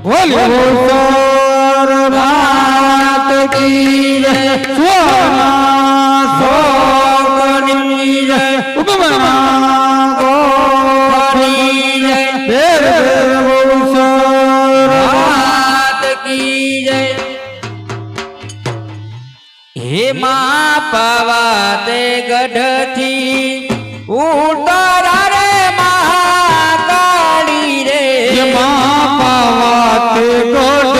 बोलो रात की सोना सोनी उपमा गोरी रात की जय हे मां पवाते गढ़ उतारा रे महाकाली रे मां पवाते गढ़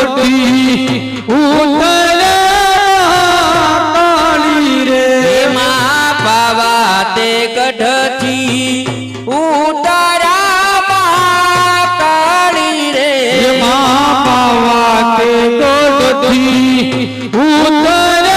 उतारा काली रे मां पवाते गढ़ उतारा महाकाली रे मां पवाते गढ़ उतारा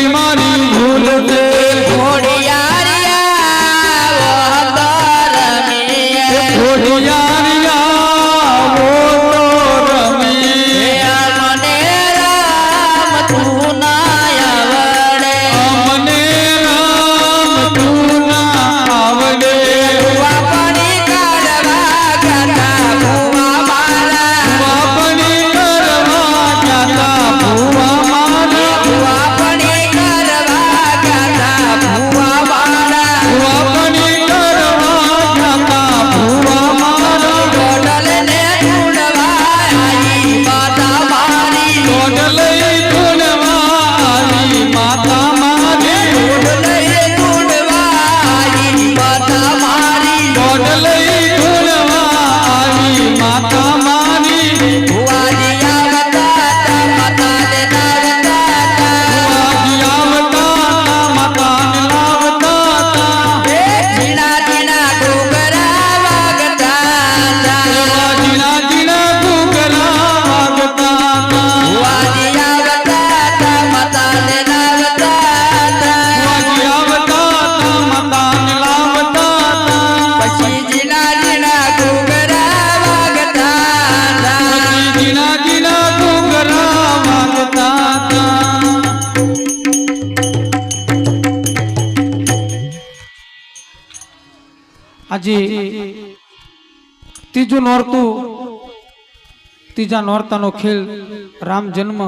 મારી ભૂલ છે આજે ત્રીજું નોરતું, ત્રીજા નોરતાનો ખેલ રામ જન્મ.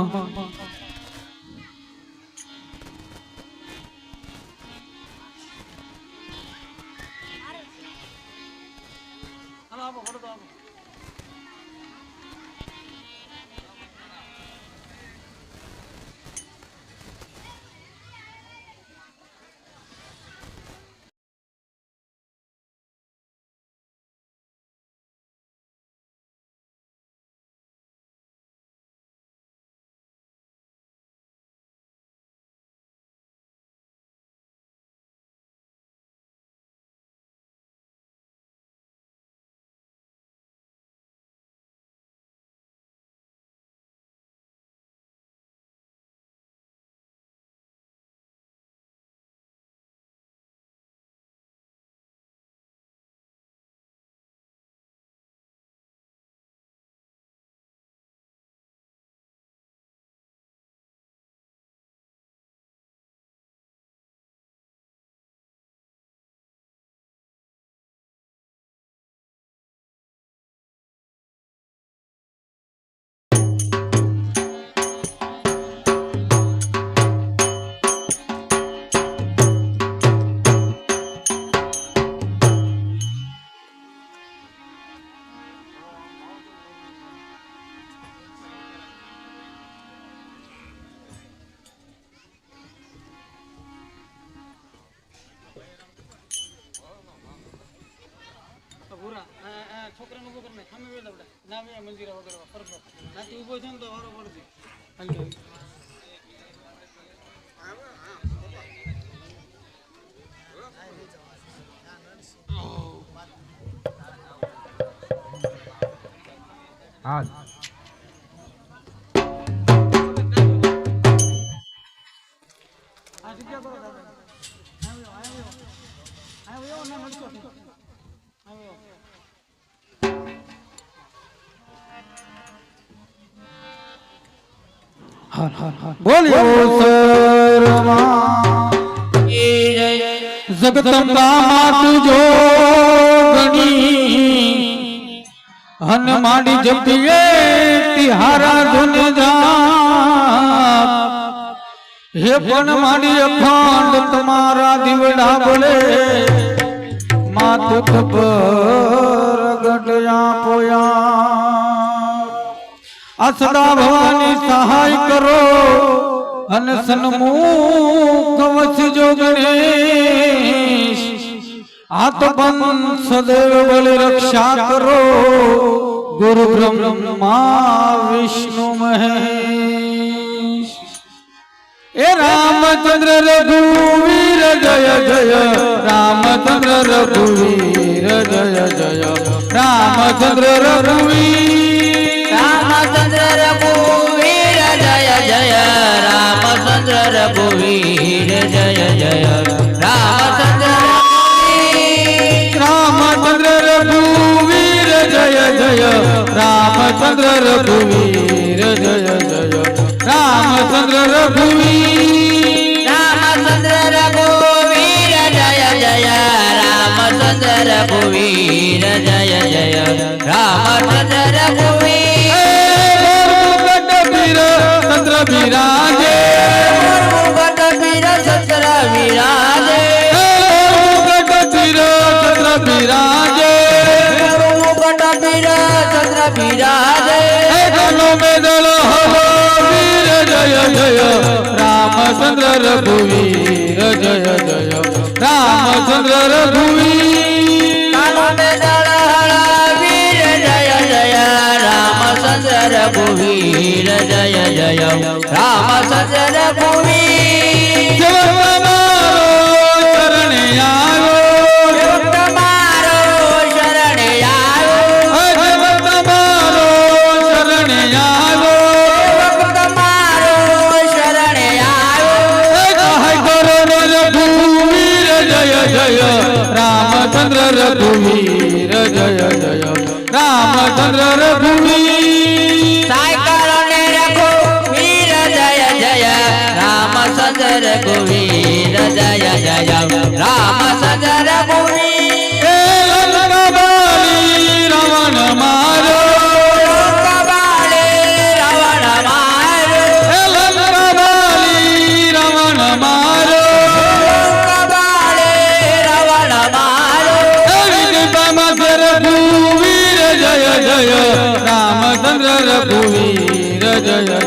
છોકરાને ઉભો કરીને સામે વેલા બેટા ના મે મંજીરા વગર ફરતો નાથી ઉભો છે ને તો વારો પડશે. હા આ જગ્યા કરો દાદા. આવ્યો ના નડતો આવ્યો. હર હર હર બોલ્યો શર્મા જગદંબા માત જોગણી હન માડી જપીએ તિહારા ધુન જાપ હે પણ માડી અખંડ તમારા દીવડા બોલે માત ખબર ગઢયા પોયા અસદા ભવાની સહાય કરો અને સન્મુખ વચ જો ગણેશ આત બંધ સદૈવ બલ રક્ષા કરો ગુરુ બ્રહ્મા વિષ્ણુ મહેશ. એ રામચંદ્ર રઘુવીર જય જય રામચંદ્ર રઘુવીર જય જય રામચંદ્ર રઘુવીર રામચંદ્ર રઘુવીર જય જય રામચંદ્ર રઘુવીર જય જય રામચંદ્ર રામચંદ્ર રઘુવીર જય જય રામચંદ્ર રઘુવીર જય જય રામચંદ્ર રઘુવીર રામચંદ્ર રઘુવીર જય જય રામચંદ્ર રઘુવીર જય જય રામચંદ્ર રઘુવીર ચંદ્ર બિરાજે વીર ચંદ્ર વિરાજે ચંદ્ર બિરાજે વીર ચંદ્ર વિરાજે ગનો મેદલ હલો વીર જય જય રામચંદ્ર રઘુવીર જય જય રામચંદ્ર રઘુવીર કાનો મેદળ વીર જય જય રામચંદ્ર રઘુવીર જય જય રામચંદ્ર રઘુવીર શરણે આવ્યો તમારો શરણે આવ્યો તમારો શરણે આવ્યો તમારો શરણે આવ્યો રઘુવીર જય જય રામચંદ્ર રઘુવીર જય જય રામચંદ્ર રઘુવીર સાયકલ ને રઘુ વીર જય જય રામચંદ્ર રઘુવીર જય જય રામચંદ્ર રઘુવીર જય રામચંદ્ર રઘુવીર જય જય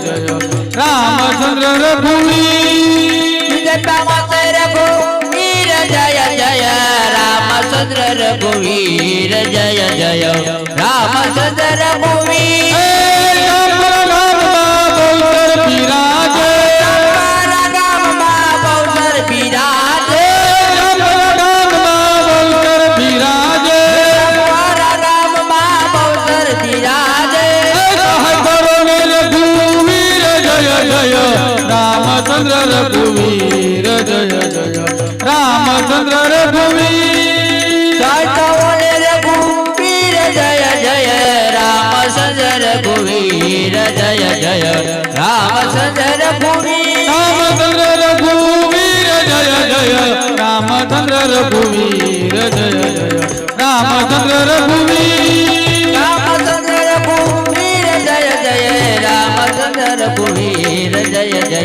રામચંદ્ર રઘુવીર રામચંદ્ર રઘુવીર જય જય રામચંદ્ર રઘુવીર જય જય રામચંદ્ર રઘુવીર બિરાજે તમારા ગામમાં બહુચર બિરાજે બિરાજે તમારા ગામમાં બહુચર બિરાજે રઘુવીર જય જય રામચંદ્ર રઘુવીર જય જય રામચંદ્ર રઘુવીર સાચવોને રઘુવીર જય જય રામચંદ્ર રઘુવીર જય જય રામચંદ્ર રઘુવીર રામચંદ્ર રઘુવીર જય જય રામચંદ્ર રઘુવીર જય જય રામચંદ્ર રઘુવીર રામચંદ્ર રઘુવીર જય જય રામચંદ્ર રઘુવીર જય જય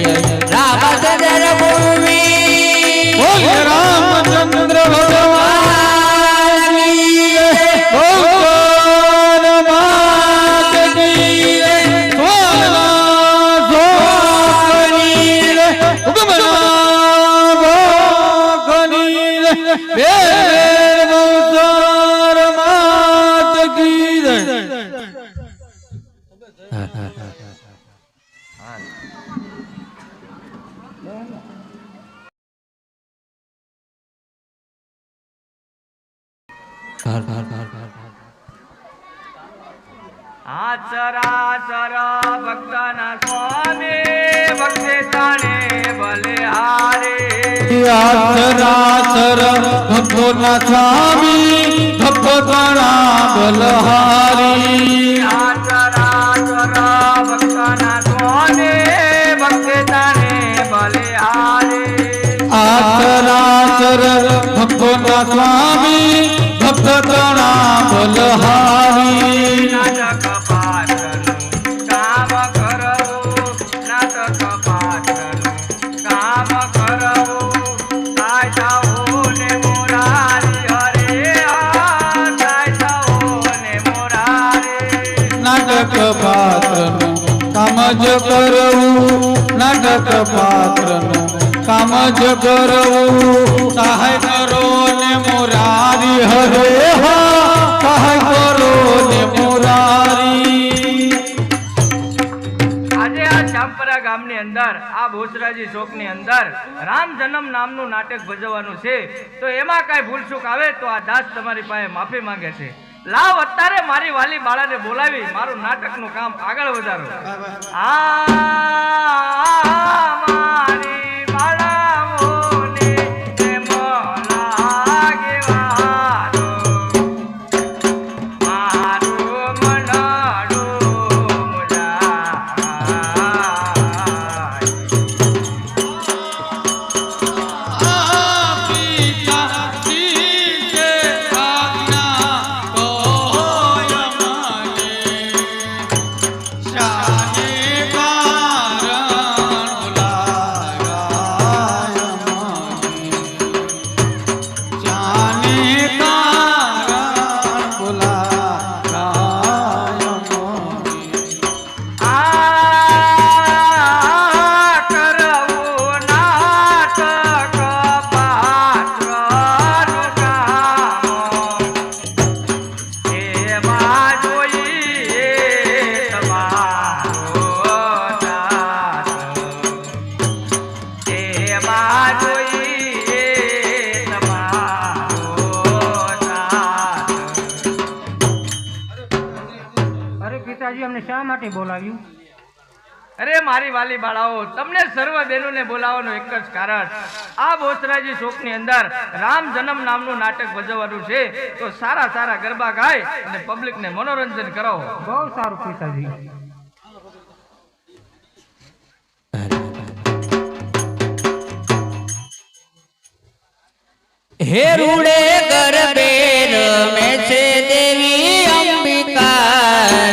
રામચંદ્ર રઘુવીર બોલ રામચંદ્ર ભગવાન ભગવાન માત કી રે સોના સોની રે ઉગમના ભોગની રે બેર મૌસર માત કી રે આચરાચર ભક્તના સ્વામી ભક્તિ તાણે બલિહારે આચરાચર ભક્તોના સ્વામી ભક્તોના બલહારી આચરાચર ભક્તના સ્વામી ભક્તિ તાણે બલિહારે આચરાચર ભક્તોના સ્વામી ભક્તોના બલહારી નાટક પાત્રનું કામ કરવું નાટક પાત્રનું કામ કરવું સાચાઓ ને મોરારી હરે સાચાઓ ને મોરારી નાટક પાત્રનું કામ જ કરવું નાટક પાત્રનું કામ જ કરવું સહાય કરો ને મોરારી હરે સહાય કરો ને મોરારી આજે આ ચાંપરા ગામની અંદર આ ભોસરાજી ચોકની અંદર રામ જન્મ નામનું નાટક ભજવવાનું છે તો એમાં કાંઈ ભૂલ ચૂક આવે તો આ દાસ તમારી પાસે માફી માંગે છે લાવ અત્યારે મારી વાલી બાળાને બોલાવી મારું નાટકનું કામ આગળ વધારો મારી બાળાઓને એમ લાગે વારો મારું મનાડું શા માટે બોલાવ્યું? અરે મારી વાલી બાળાઓ, તમને સર્વ બહેનોને બોલાવવાનું એક જ કારણ, આ બોસરાજી ચોકની અંદર રામ જન્મ નામનું નાટક ભજવવાનું છે, તો સારા સારા ગરબા ગાય અને પબ્લિકને મનોરંજન કરાવો. બહુ સારું પિતાજી. હે રૂડે ગરબે રમે છે દેવી અંબિકા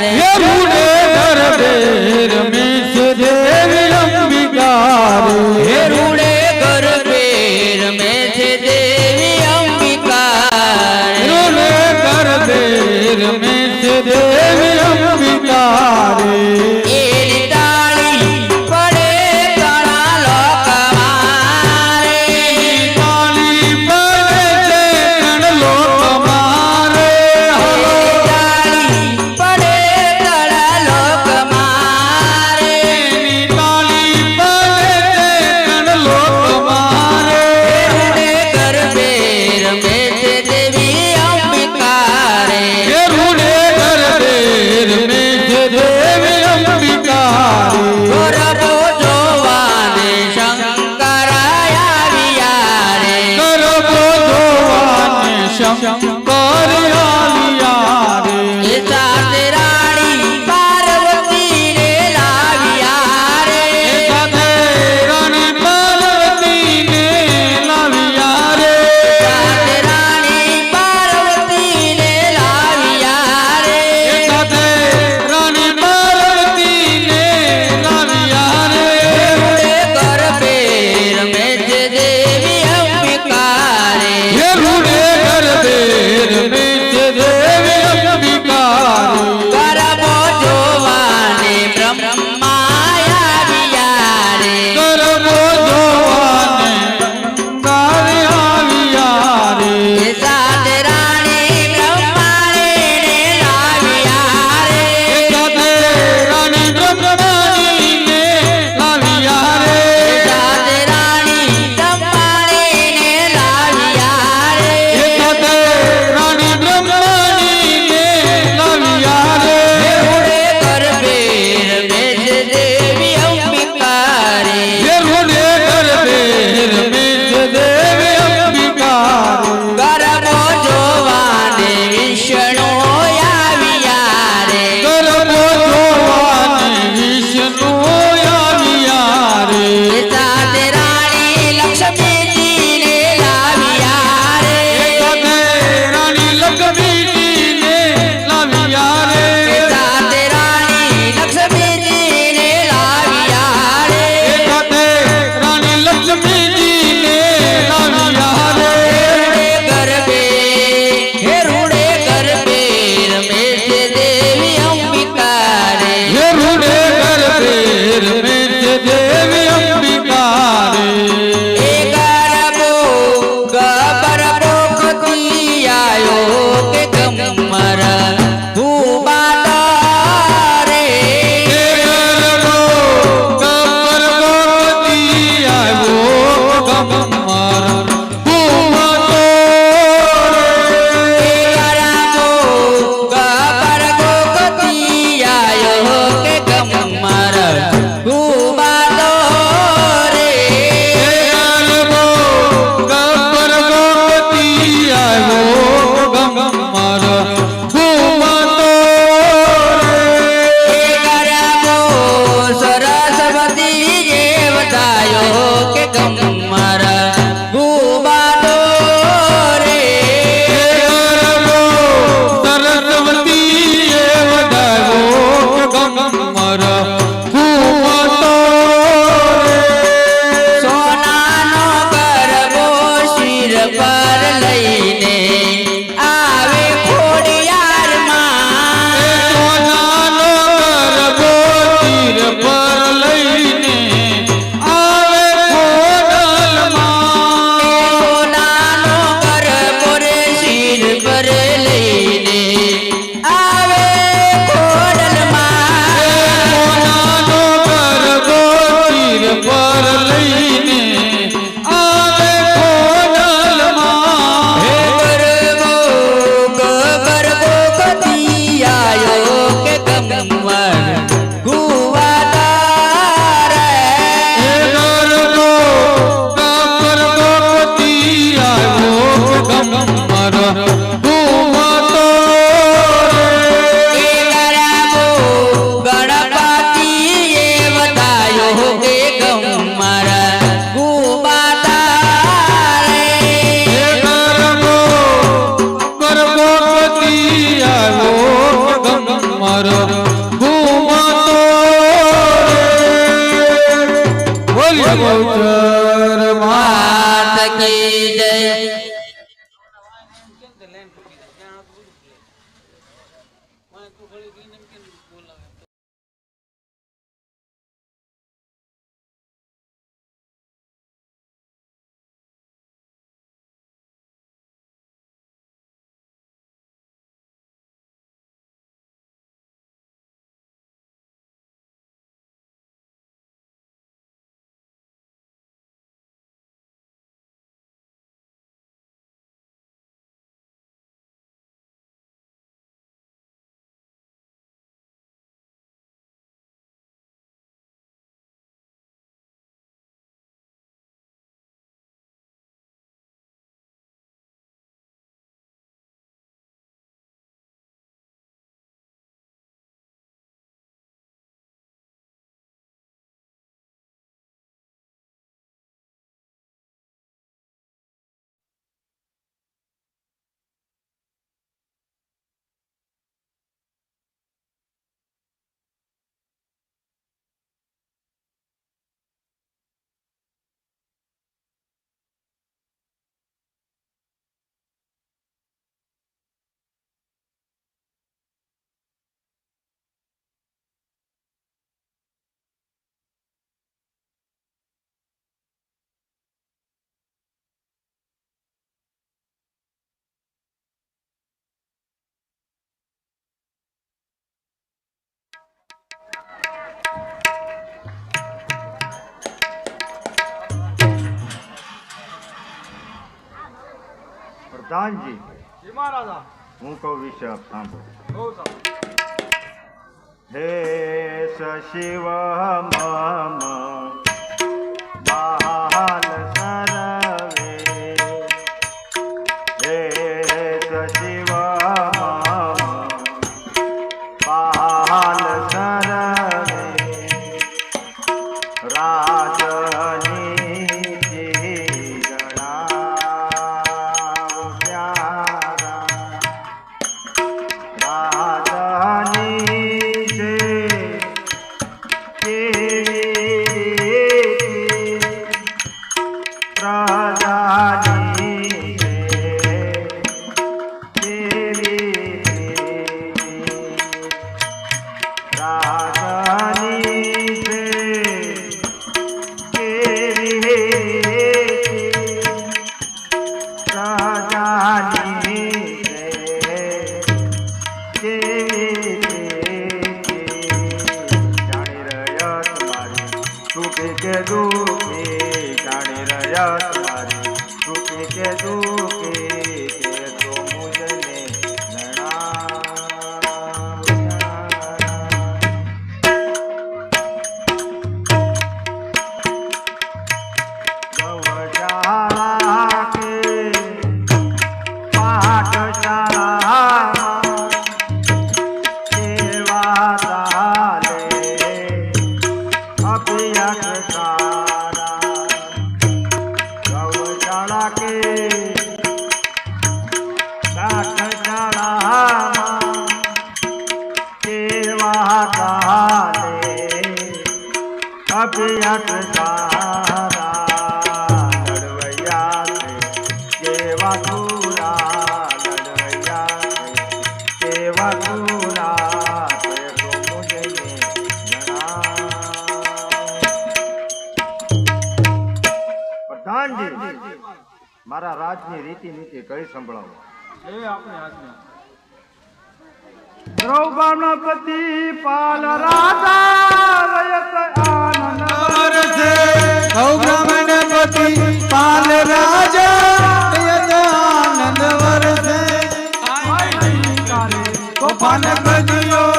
રે. હે રૂડે ગરબે રમે છે દેવી અંબિકા રે. હે રૂડે ગરબે રમે છે દેવી અંબિકા રે. રૂડે ગરબે રમે છે દેવી રમે છે દેવી અંબિકા રે એ રૂડે ગરબે રમે છે દેવી અંબિકા ગરબો જોવાને શંકર આવ્યા રે ગરબો જોવાને શંકર આવ્યા રે એ સાથે રાણી પાર્વતી ને લાવ્યા રે સાથે રાણી પાર્વતીને લાવ્યા રે સાથે રાણી પાર્વતી ને લાવ્યા રે સાથે રાણી પાર્વતીને લાવ્યા રે ગરબે રમે છે દેવી અંબિકા રે હે રૂડે ગરબે રમે છે દેવી અંબિકા ગરબો જોવાને બ્રહ્મા આવ્યા રે ગરબો જોવાને ગાવે આવ્યા રે એ સાથે રાણી બ્રહ્માણીને લાવ્યા રે સાથે રાણી બ્રહ્માણીને લાવ્યા રે સાથે રાણી બ્રહ્માણીને લાવ્યા રે સાથે રાણી બ્રહ્માણીને લાવ્યા રે રૂડે ગરબે રમે છે દેવી અંબિકા રે હે રૂડે ગરબે રમે છે દેવી અંબિકા ગરબો જોવાને વિષ્ણુ આવ્યા રે ગરબો જોવાને વિષ્ણુ આવ્યા રે સાથે રાણી લક્ષ્મીજીને લાવ્યા રે સાથે રાણી લક્ષ્મીજીને લાવ્યા રે સાથે રાણી લક્ષ્મીજીને લાવ્યા રે સાથે રાણી લક્ષ્મીજીને લાવ્યા રે ગરબે હે રૂડે ગરબે રમે છે દેવી અંબિકા રે હે રૂડે ગરબે રમે છે દેવી અંબિકા રે એ ગરબો ગરબો કથી આયો કે ગમર ધુબાતા રે હે ગરબો ગોપતી આવ્યો ગમર ઘૂમતો એ ગરબો ગરબો કથી આયો કે ગમર ધુબાતો રે હે ગરબો ગબ્બર ગોપતી આવ્યો ગમર ઘૂમતો એ ગરબો સરસ્વતી જે બતાયો કે ગમર ગુબાતો રે હે ગરબો સરસ્વતીએ વધાવ્યો ગમર ઘૂમતો સોનાનો ગરબો શિર પર લઈને આવે ખોડિયારમાં સોનાનો ગરબો તીર પર લઈને આવે ખોડલમાં સોનાનો ગરબો રે શિર પર લઈને આવે ખોડલમાં સોનાનો ગરબો તીર પર લઈને આવે ખોડલમાં હે ગરબો ગરબો કદી આયો કે ગમર ગુવાતા રે હે ગરબો ગબ્બર ગોપતી આવ્યો ગમર ઘૂમતો રે એ ગરબો ગણપતિએ બતાયો કે ગમર ગુવાતા રે હે ગરબો ગર્ભવતી આવ્યો ગમર ઘૂમતો રે બોલીએ ગૌચર માત કી જય પ્રધાનજી જી મહારાજા હું કહું વિશે આપ સાંભળો. બહુ સારું. હે શિવ મમ બાલ સરવે હે શિવ મમ બાલ સરવે રાજની ગણાવ પ્યારા રાજની કે દુઃખી જાણી રહ્યા તમારી સુખી કે દુઃખી કે તો મુજને ગવજાળા કે પાઠશાળામાં સેવા ચાલે અભિયાસ સારા ગૌશાળા કે પાઠશાળામાં સેવા ચાલે અભિયાસ સારા લડવૈયા છે કેવા સુરા લડવૈયા છે કેવા સુરા તે તો મુજને પ્રધાનજી મારા રાજની રીતિ નીતિ કઈ સંભળાવો. એ આપણે આજ્ઞા. દ્રૌપદી પાલ રાજા રયત આનંદ વરસે સૌ બ્રાહ્મણપતિ પાલ રાજા યદ આનંદ વરસે તોફાન કજિયો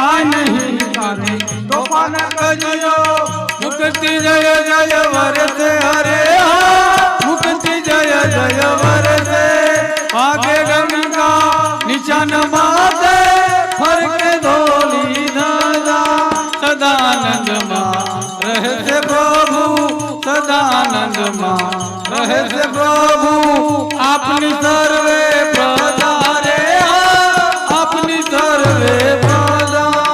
આ નહીં કારે તોફાન કજિયો મુક્તિ જય જય વરસે હરે મુક્તિ જય જય વરસે આગે ગંગા નિશાન માતે ફરકે ધોલી ધજા સદાનંદમાં રહેશે પ્રભુ સદાનંદમાં રહેશે પ્રભુ આપની સર્વે પ્રજા રે આપની સર્વે પ્રજા.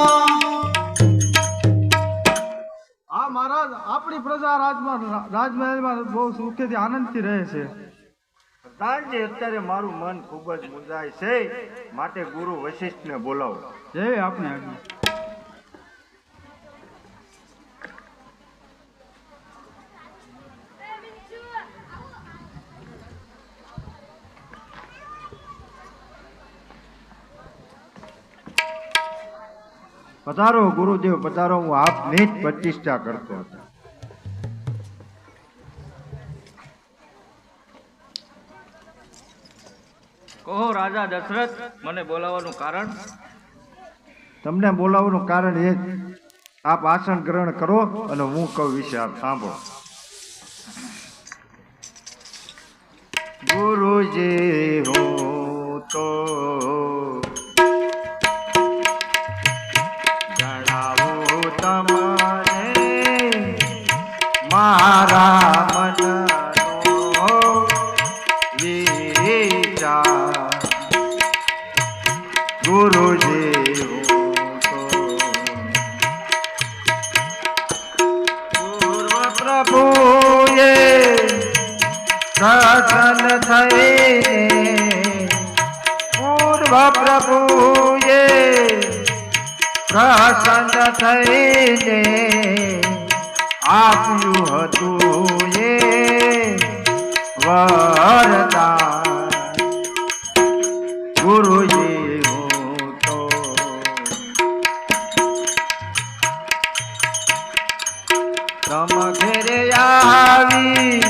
આ મહારાજ આપણી પ્રજા રાજમહેલમાં બહુ સુખેથી આનંદથી રહે છે. પ્રધાનજી અત્યારે મારું મન ખૂબ જ મુંજાય છે માટે ગુરુ વશિષ્ઠને બોલાવો. જય આપણે આજ્ઞા. પધારો ગુરુદેવ પધારો. હું આપની જ પ્રતિષ્ઠા કરતો હતો. કહો રાજા દશરથ મને બોલાવવાનું કારણ. તમને બોલાવવાનું કારણ એ જ આપ આસન ગ્રહણ કરો અને હું કહું વિશે આપ સાંભળો. ગુરુજી હું તો જણાવું તમને મારા મનનો વિચાર. ગુરુજી હું તો પૂર્વ પ્રભુએ પ્રસન્ન થઈને પૂર્વ પ્રભુએ પ્રસન્ન થઈને આપ્યું હતું એ વરદાન. ગુરુજી હું તો તમ ઘેરે આવી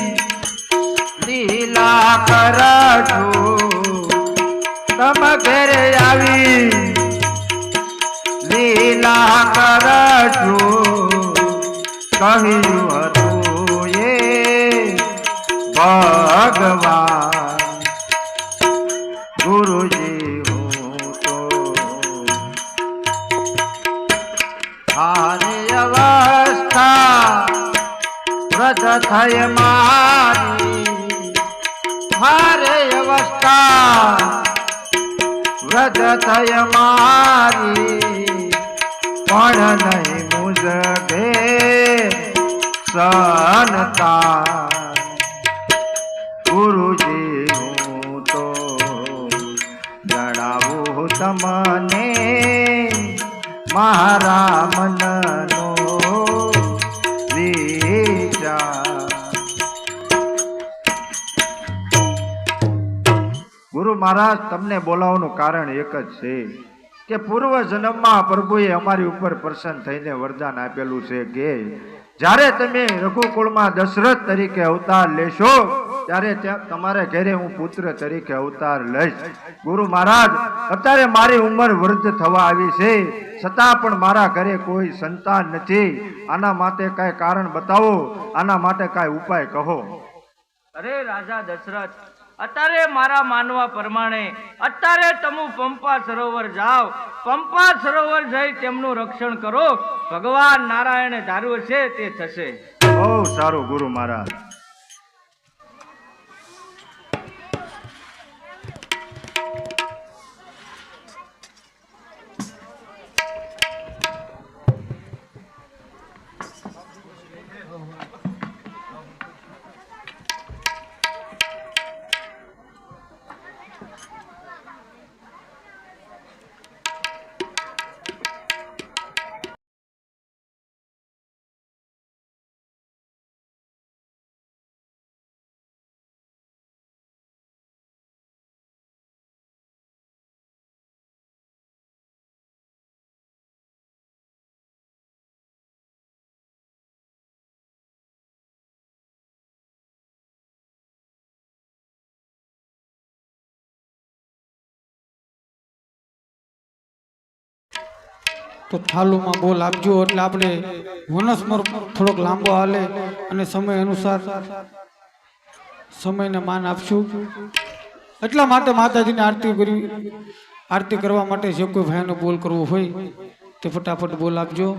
લીલા કરજો તમ ઘેરે આવી લીલા કરજો કહ્યું હતું એ ભગવાન ગુરુજી હું તો હારી અવસ્થા વ્રત થઈ મારી હારે અવસ્થા વ્રત થઈ મારી પણ નહીં મુજગે સનતા ગુરુજી હું તો જણાવું તમને મારા મનનો વિચાર. ગુરુ મહારાજ તમને બોલાવવાનું કારણ એક જ છે કે પૂર્વ જન્મમાં પ્રભુએ અમારી ઉપર પ્રસન્ન થઈને વરદાન આપેલું છે કે જ્યારે તમે રઘુકુળમાં દશરથ તરીકે અવતાર લેશો ત્યારે તમારે ઘરે હું પુત્ર તરીકે અવતાર લઈશ. ગુરુ મહારાજ અત્યારે મારી ઉંમર વૃદ્ધ થવા આવી છે છતાં પણ મારા ઘરે કોઈ સંતાન નથી. આના માટે કાંઈ કારણ બતાવો, આના માટે કાંઈ ઉપાય કહો. અરે રાજા દશરથ, અત્યારે મારા માનવા પ્રમાણે અત્યારે તમે પંપા સરોવર જાઓ, પંપા સરોવર જઈ તેમનું રક્ષણ કરો. ભગવાન નારાયણે ધાર્યું છે તે થશે. બહુ સારું ગુરુ મહારાજ. તો થાલુમાં બોલ આપજો એટલે આપણે વનસ્મર થોડોક લાંબો હાલે અને સમય અનુસાર સમયને માન આપશું. એટલા માટે માતાજીની આરતી કરવા માટે જે કોઈ ભાઈનો બોલ કરવો હોય તે ફટાફટ બોલ આપજો.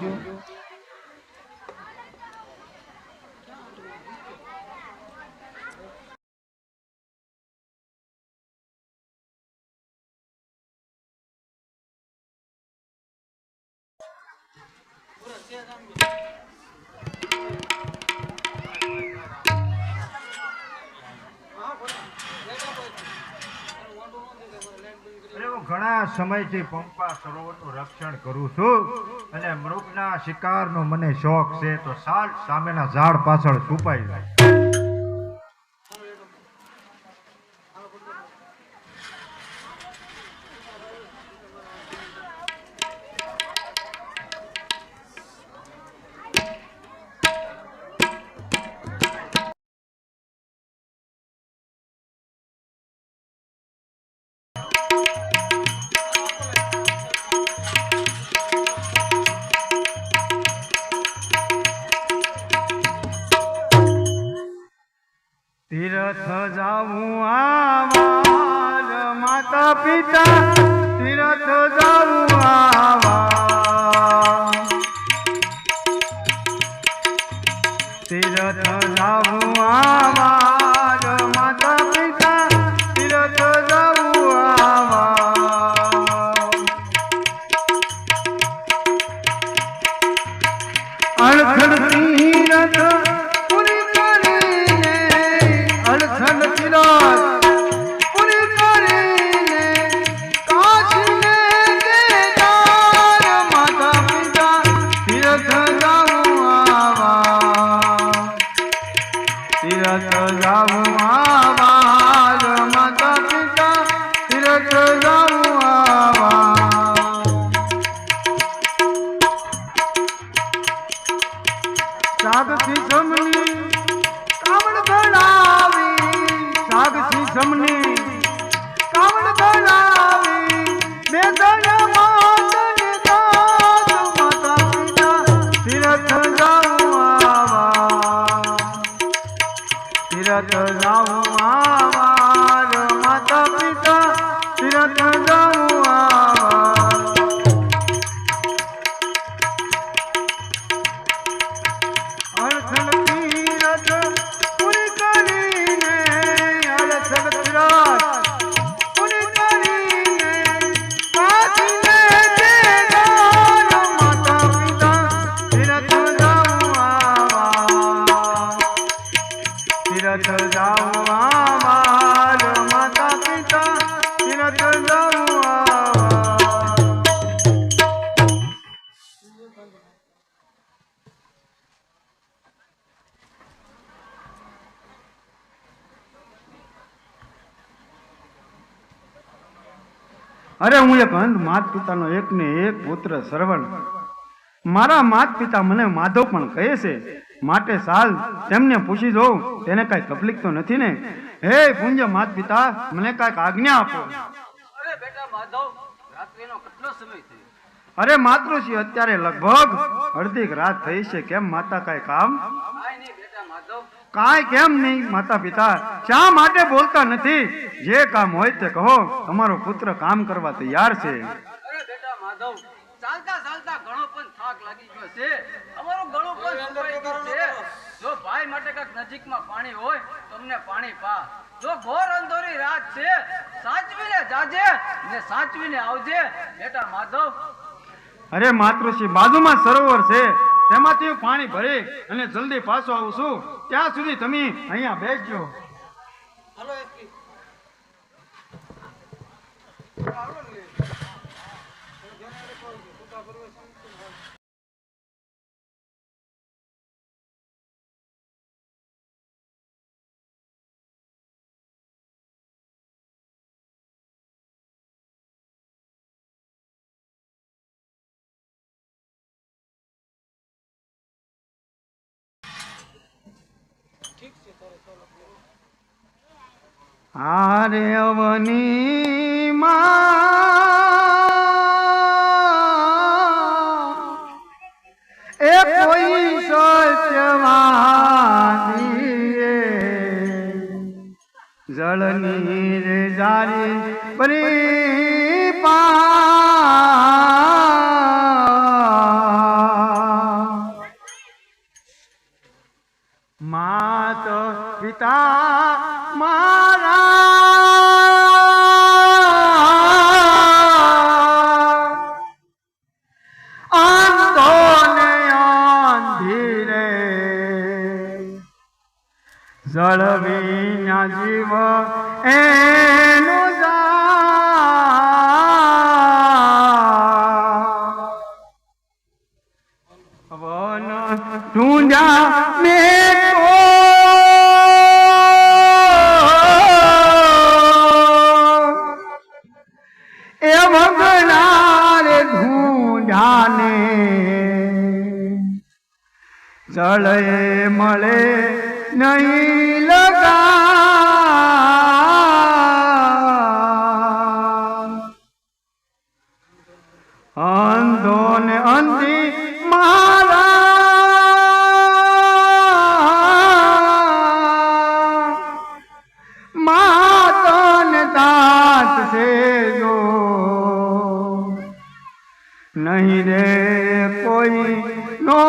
ઘણા સમયથી પંપા સરોવરનું રક્ષણ કરું છું અને મૃગના શિકારનો મને શોખ છે તો સાલ સામેના ઝાડ પાછળ છુપાઈ જાય. તીર્થ જાવું આવા માતા પિતા તીર્થ જાવું આવા તીર્થ જાવું આવા માતા પિતા તીર્થ જાવું આવા અળખડ તીરથ તીરથ સમની કાવડ ધરાવી બેદન માતને દાદ માતા પિતા તીરથ જાઉં આવા તીરથ જાઉં આવા માતા પિતા તીરથ જાઉં આવા અર્થન તીરથ પૂરી કરીને અર્થન તીરથ પૂરી કરીને કાશીને દેદાર માતા પિતા તીરથ જાઉં આવા તીરથ જાઉં આવા માતા પિતા તીરથ જાઉં આવા અરે હું એક અંધ માત પિતાનો એક ને એક પુત્ર શ્રવણ મારા માત પિતા મને માધવ પણ કહે છે માટે સાલ તેમને પૂછી જોઉં તેને કઈ તકલીફ તો નથી ને હે પુંજ માત પિતા મને કઈક આજ્ઞા આપો અરે બેટા માધવ રાત્રિનો કેટલો સમય થયો? અરે માતૃશ્રી અત્યારે લગભગ અડધી રાત થઈ છે કેમ માતા કઈ કામ કાંઈ નહીં બેટા માધવ. કાંઈ કેમ નહીં માતા પિતા શા માટે બોલતા નથી જે કામ હોય તે કહો તમારો પુત્ર કામ કરવા તૈયાર છે અરે બેટા માધવ ચાલતા ચાલતા ઘણો પણ થાક લાગી ગયો છે. અમારું ગળું પણ સુકાઈ ગયું છે. જો ભાઈ માટે કાંઈક નજીકમાં પાણી હોય તો અમને પાણી પા. જો ઘોર અંધોરી રાત છે સાચવીને જાજે ને સાચવીને આવજે બેટા માધવ. અરે માતૃશ્રી બાજુમાં સરોવર છે તેમાંથી હું પાણી ભરી અને જલ્દી પાછો આવું છું ત્યાં સુધી તમે અહીંયા બેસજો આરે અવની માં એ કોઈ સત્યવાદી જળની રે જારી પરી માત પિતા મારા આંધોને આંધીરે જળવીના જીવ એનો વન ઢૂંઢ્યા મેં એ ભગનારે ઢૂંઢાને જળે મળે નહીં લગા અંધો ને અંધી મારા માતન દાંત છે જો નહીં રે કોઈ નો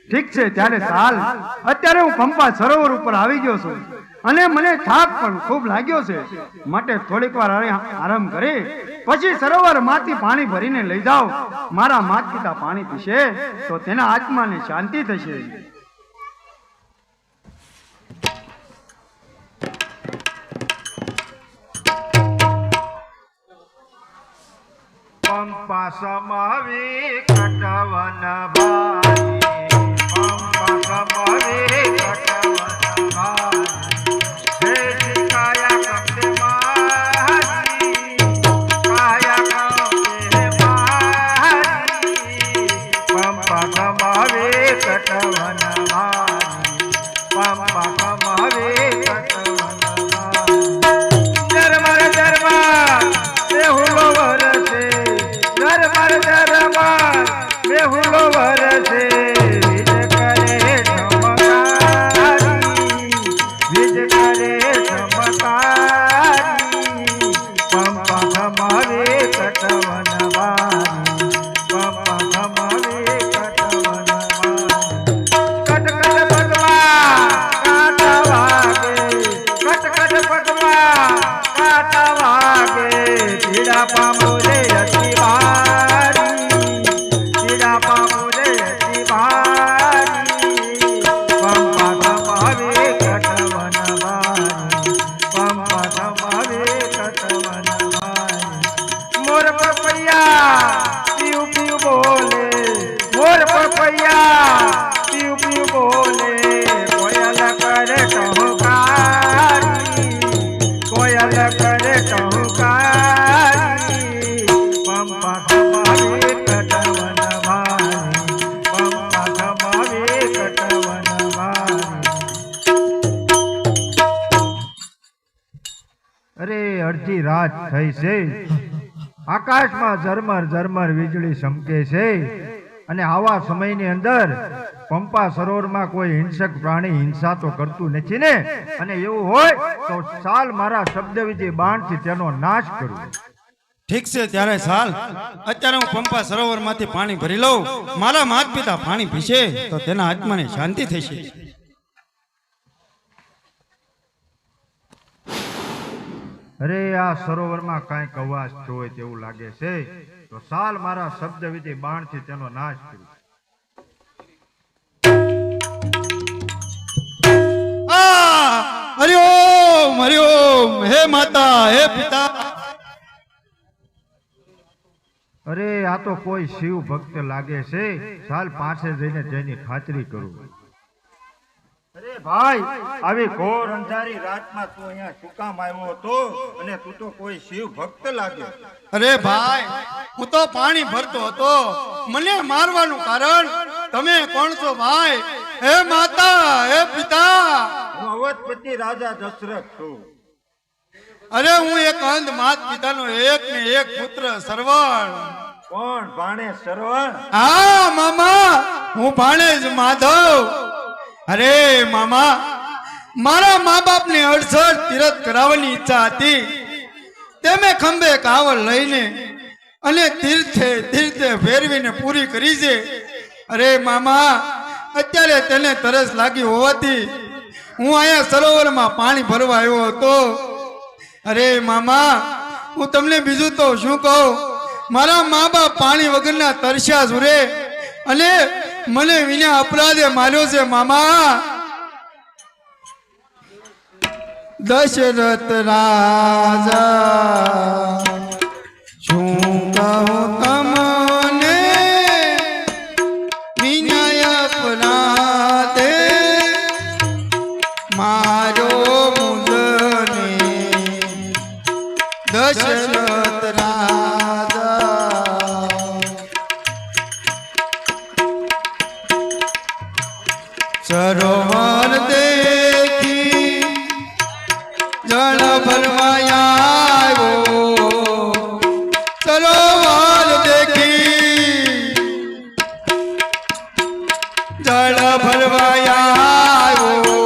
ઠીક છે ત્યારે ચાલ અત્યારે હું પંપા સરોવર ઉપર આવી ગયો છું અને મને થાક પણ ખૂબ લાગ્યો છે માટે થોડીક વાર આરામ કરી પછી સરોવર માંથી પાણી ભરીને લઈ જાઓ મારા માતા પિતા પાણી પીશે તો તેના આત્માને શાંતિ થશે પંપા સમાવી કટવન ભાઈ પંપા સમાવી કટવન ભાઈ હે કાયા કંદે મારી કાયા કંદે મારી પંપા સમાવી કટવન ભાઈ અડધી રાત થઈ છે, આકાશમાં ઝરમર ઝરમર વીજળી ચમકે છે, અને આવા સમયની અંદર પંપા સરોવરમાં કોઈ હિંસક પ્રાણી હિંસા તો કરતું નથી ને? અને એવું હોય તો ચાલ મારા શબ્દવિધિ બાણથી તેનો નાશ કરું. ઠીક છે, ત્યારે ચાલ. અત્યારે હું પંપા સરોવરમાંથી પાણી ભરી લઉં. મારા માતા પિતા પાણી પીશે તો તેના આત્માને શાંતિ થશે. અરે આ સરોવરમાં કાંઈક અવાજ હોય તેવું લાગે છે, તો ચાલ મારા શબ્દવિધિ બાણથી તેનો નાશ કરું. હરિઓમ હરિઓમ. હે માતા, હે પિતા. અરે આ તો કોઈ શિવ ભક્ત લાગે છે, ચાલ પાસે જઈને તેની ખાતરી કરું. અરે ભાઈ, આવી ઘોર અંધારી રાતમાં તું અહીંયા શું કામ આવ્યો હતો? અને તું તો કોઈ શિવ ભક્ત લાગે. અરે ભાઈ, હું તો પાણી ભરતો હતો. મને મારવાનું કારણ તમે કોણ છો ભાઈ? હે માતા, હે પિતા. હું અવધપતિ રાજા દશરથ છું. અરે હું એક અંધ માત પિતાનો એક ને એક પુત્ર સરવણ. કોણ? ભાણે સરવણ? હા મામા, હું ભાણેજ માધવ. અરે મામા, મારા મા બાપ ને 68 તીરથ કરાવવાની ઈચ્છા હતી. તેમે ખંભે કાવડ લઈને અને તીર્થે તીર્થે ફેરવીને પૂરી કરી છે. અરે મામા, અત્યારે તેને તરસ લાગી હોવાથી હું અહીંયા સરોવરમાં પાણી ભરવા આવ્યો હતો. અરે મામા, હું તમને બીજું તો શું કહું? મારા મા બાપ પાણી વગરના તરસ્યા સુરે અને મને વિના અપરાધે માર્યો છે મામા. દશરથ રાજા શું કહું તમને, વિના અપરાધે મારો મુદને. દશરથ રાજા સરોવર દેખી જળ ભરવા આવ્યો. સરોવર દેખી જળ ભરવા આવ્યો.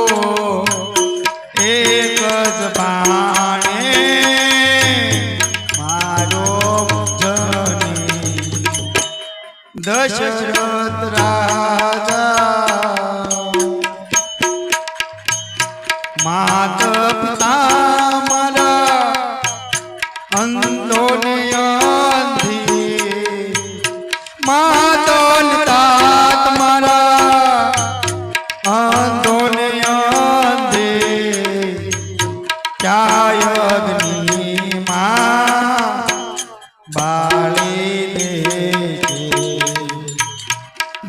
એક જ બાણે મારો જની. દશરથ રાજા માતા પિતા મારા અંધોને અંધી. માતા તાત મારા અંધોને અંધી. ક્યાય અગ્નિમાં બાળી દે.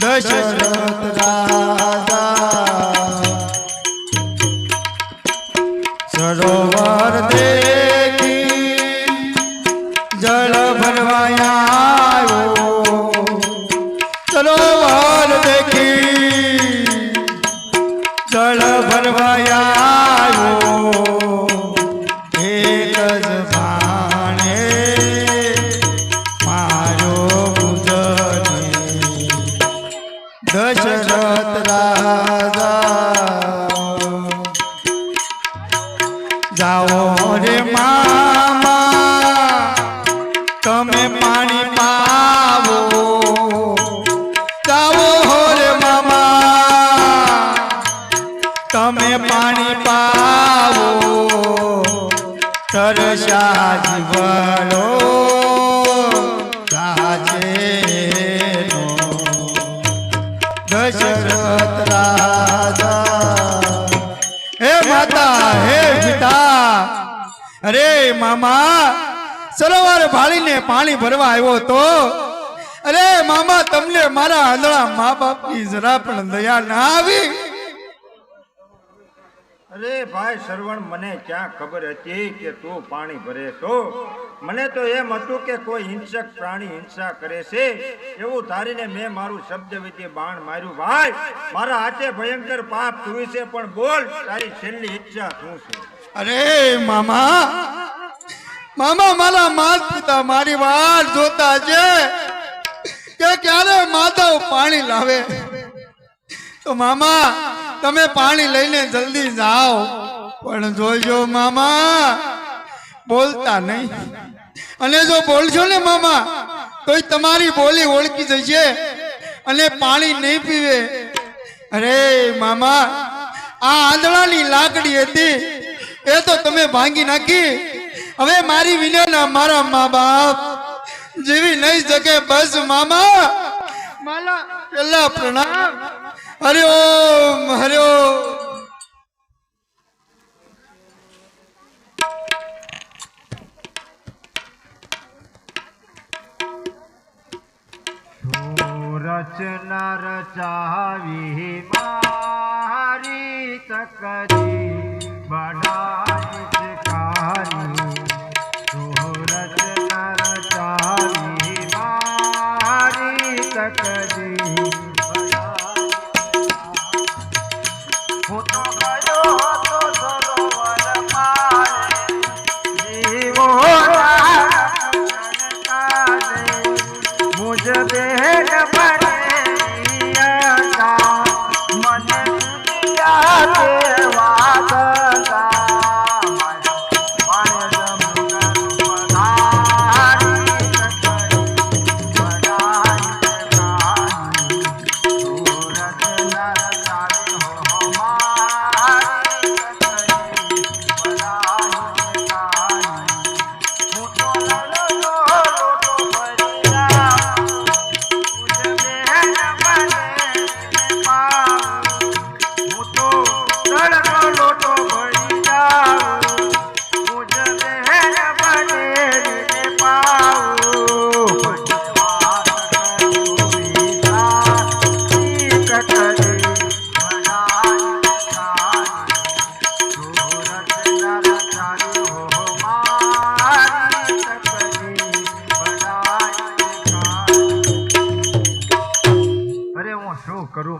દશરથ રાજા સરોવર દેખી જળ ભરવા આવ્યો. સરોવર દેખી જળ ભરવા આવ્યો. એક જ બાણે મારો ગુજરે. દશરથ રાજા જાઓ રે મામા, તમે પાણી પાવો. જાઓ રે મામા, તમે પાણી પાવો. તરસ્યા જીવડો સાચેનો. દશરથ રાજા હે માતા, હે પિતા. અરે મામા, સરોવર ભાળીને પાણી ભરવા આવ્યો તો. અરે મામા, તમને મારા આંધળા મા બાપની જરા પણ દયા ના આવી? અરે ભાઈ સરવણ, મને ક્યાં ખબર હતી કે તું પાણી ભરે તો? મને તો એમ હતું કે કોઈ હિંસક પ્રાણી હિંસા કરે છે એવું ધારીને મેં મારું શબ્દવિધિ બાણ માર્યું. ભાઈ, મારા હાથે ભયંકર પાપ થયું છે, પણ બોલ તારી છેલ્લી ઈચ્છા શું છે? અરે મામા, મામા મારા માત પિતા મારી વાટ જોતા છે કે ક્યારે માધવ પાણી લાવે. તો મામા તમે પાણી લઈને જલ્દી જાઓ, પણ જોજો મામા બોલતા નહીં. અને જો બોલશો ને મામા તોય તમારી બોલી ઓળખી જશે અને પાણી નહીં પીવે. અરે મામા આ આંધળાની લાકડી હતી એ તો તમે ભાંગી નાખી. હવે મારી વિના મારા મા બાપ જીવી નહીં શકે. બસ મામા માલા પેલા પ્રણામ. હરિઓમ હરિઓમ. રચના રચાવી મારી તકરી બનાવી ચકારી. રચના રચાવી મારી તકરી હું તો ગયો તો સરોવર પારે જીવો મુજ બેન બને મને દુનિયા દેવા ગંગા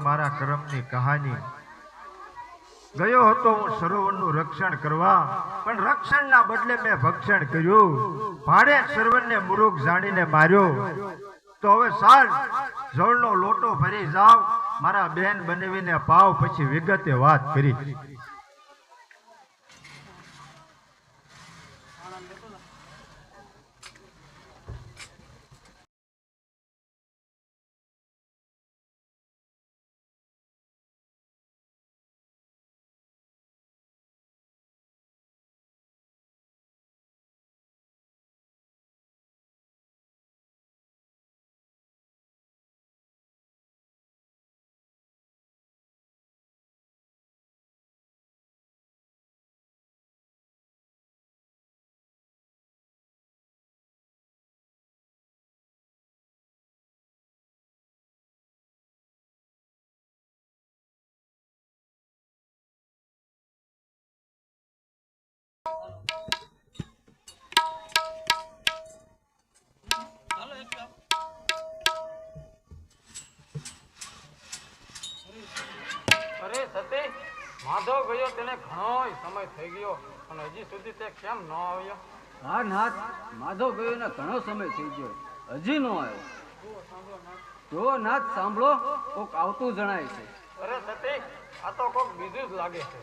મારા કર્મની કહાની. ગયો હતો હું સરોવરનું રક્ષણ કરવા, પણ રક્ષણના બદલે મેં ભક્ષણ કર્યું. ભાડે સર્વને મૂર્ખ જાણીને માર્યો. તો હવે સાલ જળનો લોટો ભરી જાવ, મારા બેન બનાવીને પાવ, પછી વિગતે વાત કરી. અરે સતી, માધવ ગયો તેને ઘણો સમય થઈ ગયો અને હજી સુધી તે કેમ ન આવ્યો? હા નાથ, માધવ ગયો ને ઘણો સમય થઈ ગયો, હજી નો આવ્યો. જો નાથ સાંભળો, કોક આવતું જણાય છે. અરે સતી, આ તો કોક બીજું જ લાગે છે.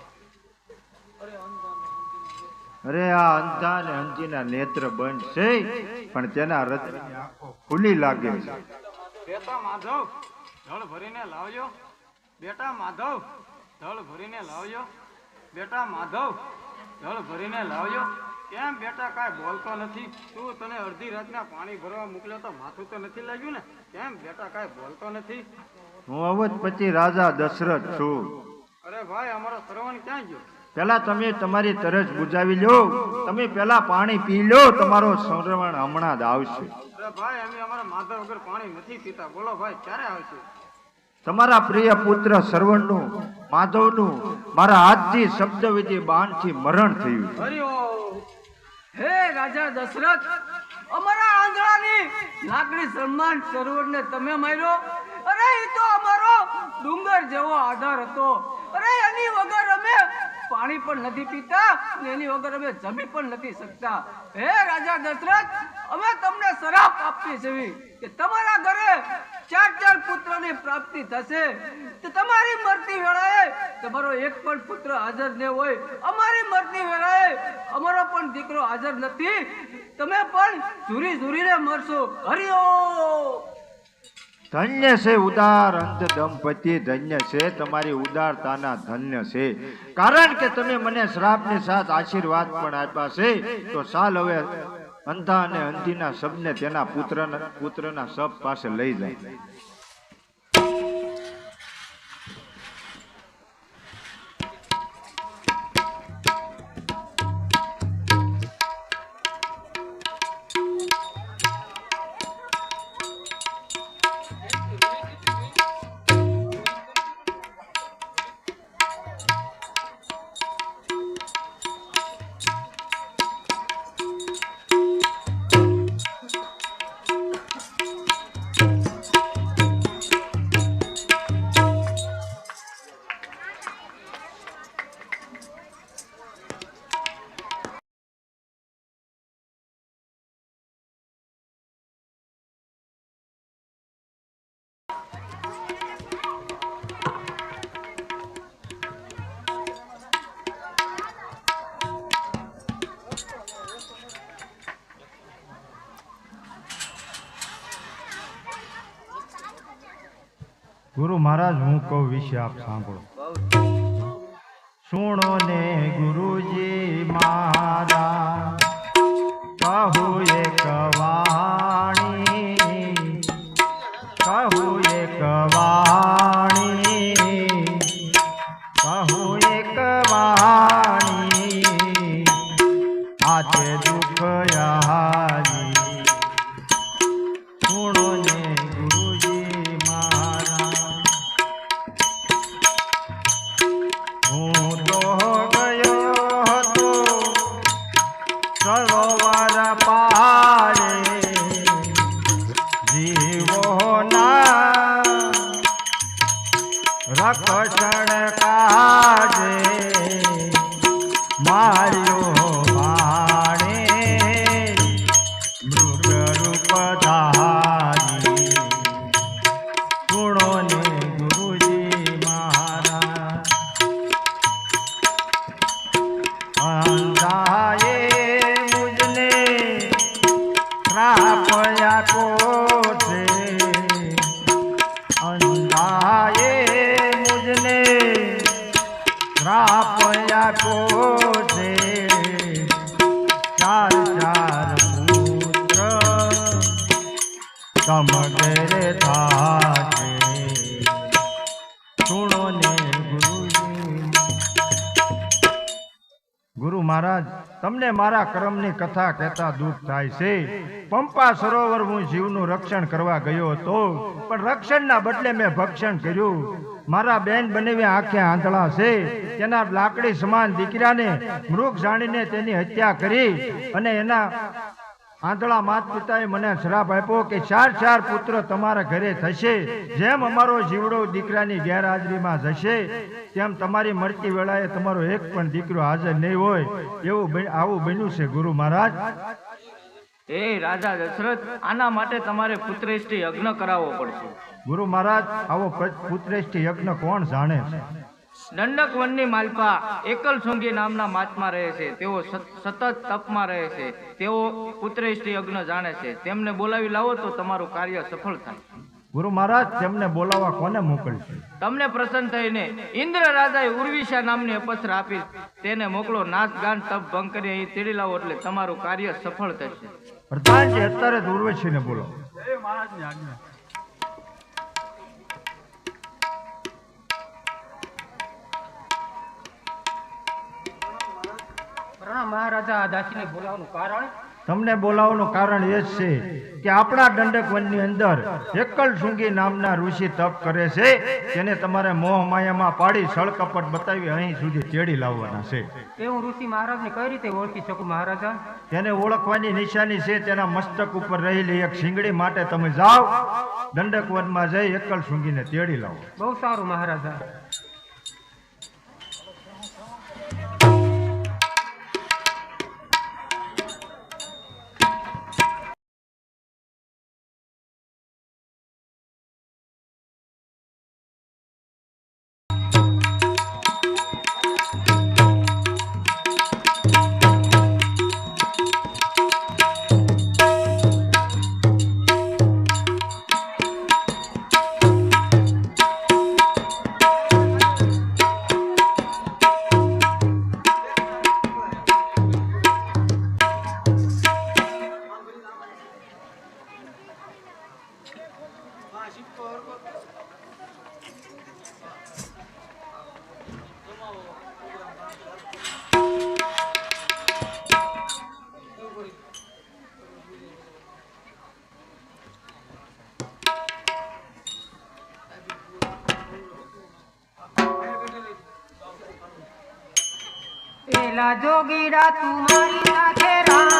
અરે આ અંધા ને અંજીના નેત્ર બંધ છે, પણ તેના હૃદયની આંખો ખુલ્લી લાગે છે. બેટા માધવ, જળ ભરીને લાવજો. બેટા માધવ, જળ ભરીને લાવજો. બેટા માધવ, જળ ભરીને લાવજો. કેમ બેટા કાંઈ બોલતો નથી? તું તને અડધી રાતના પાણી ભરવા મોકલ્યો તો માથું તો નથી લાગ્યું ને? કેમ બેટા કાંઈ બોલતો નથી? હું અવધપતિ રાજા દશરથ છું. અરે ભાઈ, અમારો શ્રવણ ક્યાં ગયો? પેલા તમે તમારી તરસ બુજાવી લો. તમે પેલા પાણી પી લો, તમારો શ્રવણ હમણાં જ આવશે. અરે ભાઈ, અમે અમારા માધવ વગર પાણી નથી પીતા. બોલો ભાઈ, ક્યારે આવશે? તમારા પ્રિય પુત્ર શ્રવણનું, માધવનું મારા હાથથી શબ્દવિધિ બાણથી મરણ થયું. હરિઓમ. હે રાજા દશરથ, અમારા આંધળાની લાકડી સન્માન સરોવરને તમે માર્યો. અરે એ તો અમારો ડુંગર જેવો આધાર હતો. અરે એની વગર અમે પાણી પણ નથી પીતા અને એની વગર અમે જમી પણ નથી શકતા. હે રાજા દશરથ, અમે તમને શ્રાપ આપીએ છીએ કે તમારા ઘરે 4 પુત્રની પ્રાપ્તિ થશે. તો તમારી મરતી વેળાએ તમારો એક પણ પુત્ર હાજર ન હોય, અમારી મરતી વેળાએ અમારો પણ દીકરો હાજર નથી, તમે પણ ઝૂરીને મરશો. હરિઓમ. ધન્ય છે ઉદાર અંત દંપતિ, ધન્ય છે તમારી ઉદારતાના ધન્ય છે. કારણ કે તમે મને શ્રાપની સાથ આશીર્વાદ પણ આપ્યા છે. તો ચાલ હવે અંધા અને અંધીના શબને તેના પુત્રના શબ પાસે લઈ જાય. ગુરુ મહારાજ, હું કહું વિશે આપ સાંભળો. સુણો ને ગુરુજી મારા, કહું એક વાણી, કહું એક વાણી, કહું એક વાણી, આ તે દુઃખ યારી. સુણો ને ગુરુજી મારા, હું તો ગયો હતો સરોવર પારે, જીવોના રક્ષણ કાજે માર્યો ભાણે મૃગ રૂપ ધારી. સુણો ને ગુરુજી મારા, અંધાએ મુજને શ્રાપ આપો છે, અંધાએ મુજને શ્રાપ આપો છે. 4 પુત્ર સમગરે થાશે. સુણો ને ગુરુજી. ગુરુ મહારાજ, તમને મારા કર્મની કથા કહેતા દુઃખ થાય છે. પંપા સરોવર હું જીવનું રક્ષણ કરવા ગયો હતો, પણ રક્ષણના બદલે મેં ભક્ષણ કર્યું. મારા બેન બનેવ્યા આંખે આંધળા છે, તેના લાકડી સમાન દીકરાને મૃગ જાણીને તેની હત્યા કરી અને એના આંધળા માત પિતાએ મને શ્રાપ આપ્યો કે 4 પુત્ર તમારા ઘરે થશે. જેમ અમારો જીવડો દીકરાની ગેરહાજરીમાં જશે, તેમ તમારી મરતી વેળાએ તમારો એક પણ દીકરો હાજર નહીં હોય. આવું બન્યું છે ગુરુ મહારાજ. હે રાજા દશરથ, આના માટે તમારે પુત્રેષ્ઠી યજ્ઞ કરાવવો પડશે. ગુરુ મહારાજ, આવો પુત્રેષ્ઠી યજ્ઞ કોણ જાણે છે? દંડક વનની માલપા એકલ શૃંગી નામના મહાત્મા રહે છે. તેઓ સતત તપમાં રહે છે. તેઓ પુત્રેષ્ઠી યજ્ઞ જાણે છે. તેમને બોલાવી લાવો તો તમારું કાર્ય સફળ થાય. ગુરુ મહારાજ, તેમને બોલાવવા કોને મોકલશે? તમને પ્રસન્ન થઈને ઇન્દ્ર રાજાએ ઉર્વિશા નામની અપસરા આપી, તેને મોકલો. નાશ ગાન તપ ભંગ કરી અહીં તેડી લાવો એટલે તમારું કાર્ય સફળ થશે. પ્રધાનજી, અત્યારે જ ઉર્વશીને બોલો. મહારાજા, આ દાસીને બોલાવવાનું કારણ? તમને બોલાવવાનું કારણ એ જ છે કે આપણા દંડક વનની અંદર એકલ શૃંગી નામના ઋષિ તપ કરે છે. તેને તમારે મોહ માયામાં પાડી સળકપટ બતાવી અહીં સુધી તેડી લાવવાના છે. એ હું ઋષિ મહારાજને કઈ રીતે ઓળખી શકું મહારાજા? તેને ઓળખવાની નિશાની છે તેના મસ્તક ઉપર રહેલી એક શીંગડી. માટે તમે જાઓ, દંડક વનમાં જઈ એકલ શૃંગીને તેડી લાવો. બહુ સારું મહારાજા. એલા જોગીડા તું મારી સાથે રામ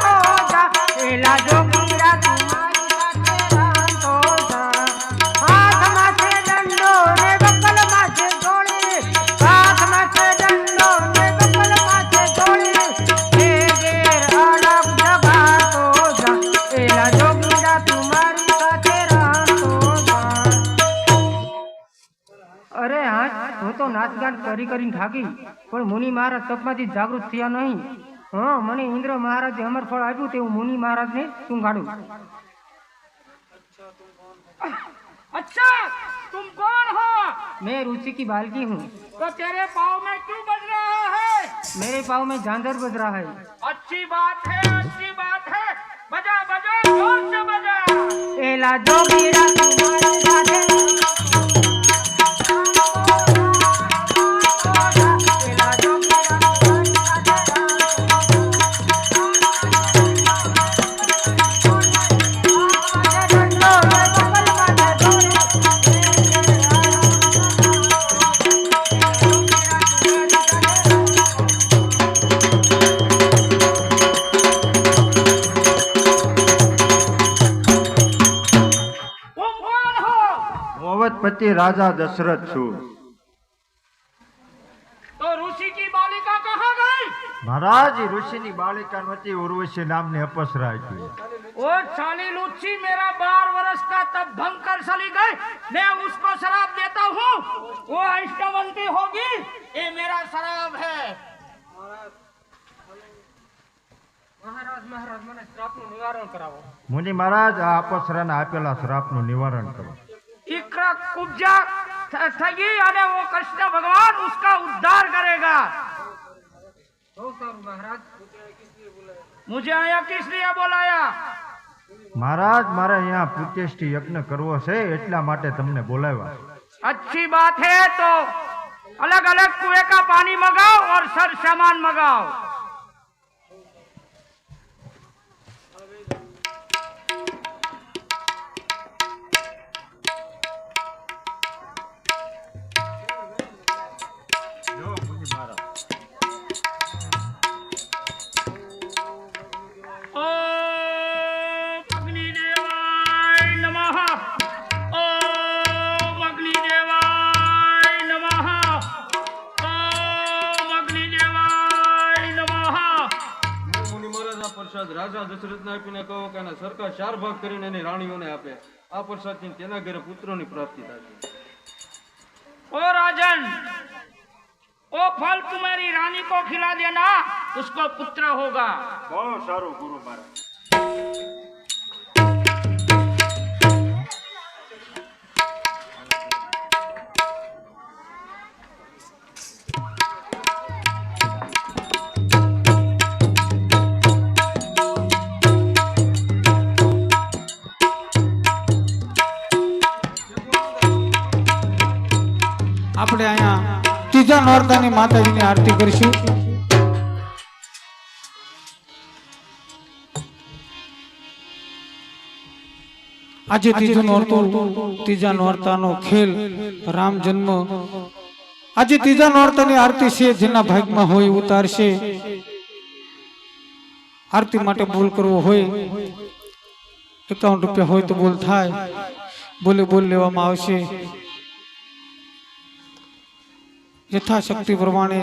તો જા એલા જોગીડા તું મારી સાથે રામ તો જા હાથમાં છે દંડો ને બકલમાં છે ગોળી હાથમાં છે દંડો ને બકલમાં છે ગોળી હે ઘેર અલગ જગા તો જા એલા જોગીડા તું મારી સાથે રામ તો જા અરે હા હું તો નાચગાન કરીને થાકી પણ મુનિ મહારાજ તપમાંથી જાગૃત થયા નહીં હા મને ઇન્દ્ર મહારાજે અમરફળ આપ્યું તે હું મુનિ મહારાજને સુંઘાડું अच्छा तुम कौन हो? मैं रुचि की बालकी हूँ तो तेरे पाँव में क्यों बज रहा है? मेरे पाँव में झांझर बज रहा है अच्छी बात है, अच्छी बात है। बजा बजा जोर से बजा। एला जोगीड़ा तुम्हारे साथे एला जोगीड़ा तुम्हारे तुम कौन हो? હું અવધપતિ રાજા દશરથ છું। तो ऋषि की बालिका कहाँ गई? મહારાજ એ ઋષિની બાલિકા નહોતી, ઉર્વશી નામની અપસરા હતી। वो साली लुच्ची मेरा 12 वर्ष का तब भंग कर चली गई। मैं उसको शराब देता हूँ, वो अष्टवंती होगी। ये मेरा शराब है। મહારાજ મને શ્રાપનું નિવારણ કરાવો મુનિ મહારાજ આ અપસરાને આપેલા શ્રાપનું નિવારણ કરો। इक्र कुब्जा ठगी અને वो कृष्ण भगवान उसका उद्धार करेगा। બહુ સારું મહારાજ मुझे आया किस लिए बुलाया? મહારાજ મારે અહીંયા પુત્યેષ્ટિ યજ્ઞ કરવો છે એટલા માટે તમને બોલાવ્યા। अच्छी बात है, तो अलग अलग कुएं का पानी मंगाओ और सर सामान मंगाओ। ओम अग्निदेवाय नमः। ओम अग्निदेवाय नमः। ओम अग्निदेवाय नमः। મુનિ મહારાજ આ પ્રસાદ રાજા દશરથને આપીને કહો કે આના સરકાર 4 ભાગ કરીને એની રાણીઓને આપે। આ પ્રસાદથી તેના ઘરે પુત્રોની પ્રાપ્તિ થાય। ओ राजन, ओ फल तुम्हारी रानी को खिला देना, उसको पुत्र होगा। બહુ સારું ગુરુ મહારાજ। આપણે અહીંયા ત્રીજા નોરતાની માતાજીની આરતી કરીશું। આજે ત્રીજું નોરતું, ત્રીજા નોરતાનો ખેલ રામ જન્મ। આજે ત્રીજા નોરતાની આરતી છે, જેના ભાગમાં હોય ઉતારશે। આરતી માટે બોલ કરવો હોય 51 રૂપિયા હોય તો બોલ થાય, બોલે બોલ લેવામાં આવશે। યથાશક્તિ પ્રમાણે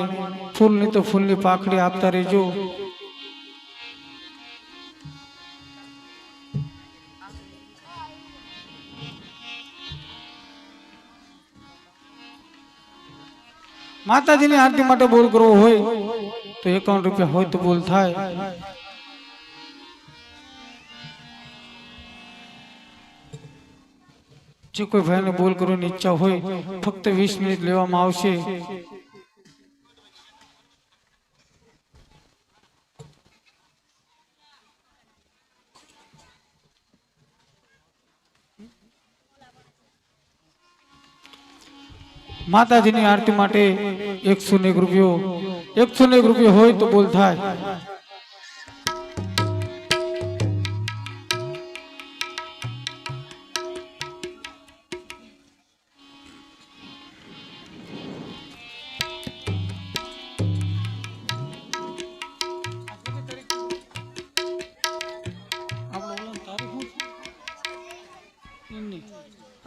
ફૂલની તો ફૂલની પાખડી આપતા રહેજો। માતાજીની આરતી માટે બોલ કરવો હોય તો 51 રૂપિયા હોય તો બોલ થાય। જે કોઈ ભાઈને બોલ કરવાની ઈચ્છા હોય ફક્ત 20 મિનિટ લેવામાં આવશે। માતાજીની આરતી માટે 101 રૂપિયો, 101 રૂપિયો હોય તો બોલ થાય।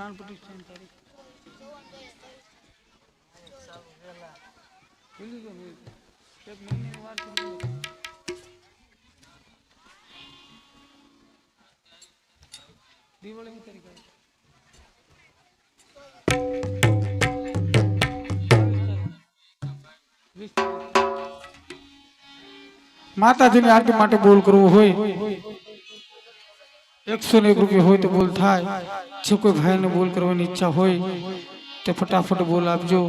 પ્રાણ પ્રતિષ્ઠા તારીખ એક મહિનાની વાર દિવાળીની તારીખ આવી. માતાજીની આરતી માટે બોલ કરવું હોય 101 રૂપિયા હોય તો બોલ થાય. જો કોઈ ભાઈને બોલ કરવાની ઈચ્છા હોય તે ફટાફટ બોલ આપજો.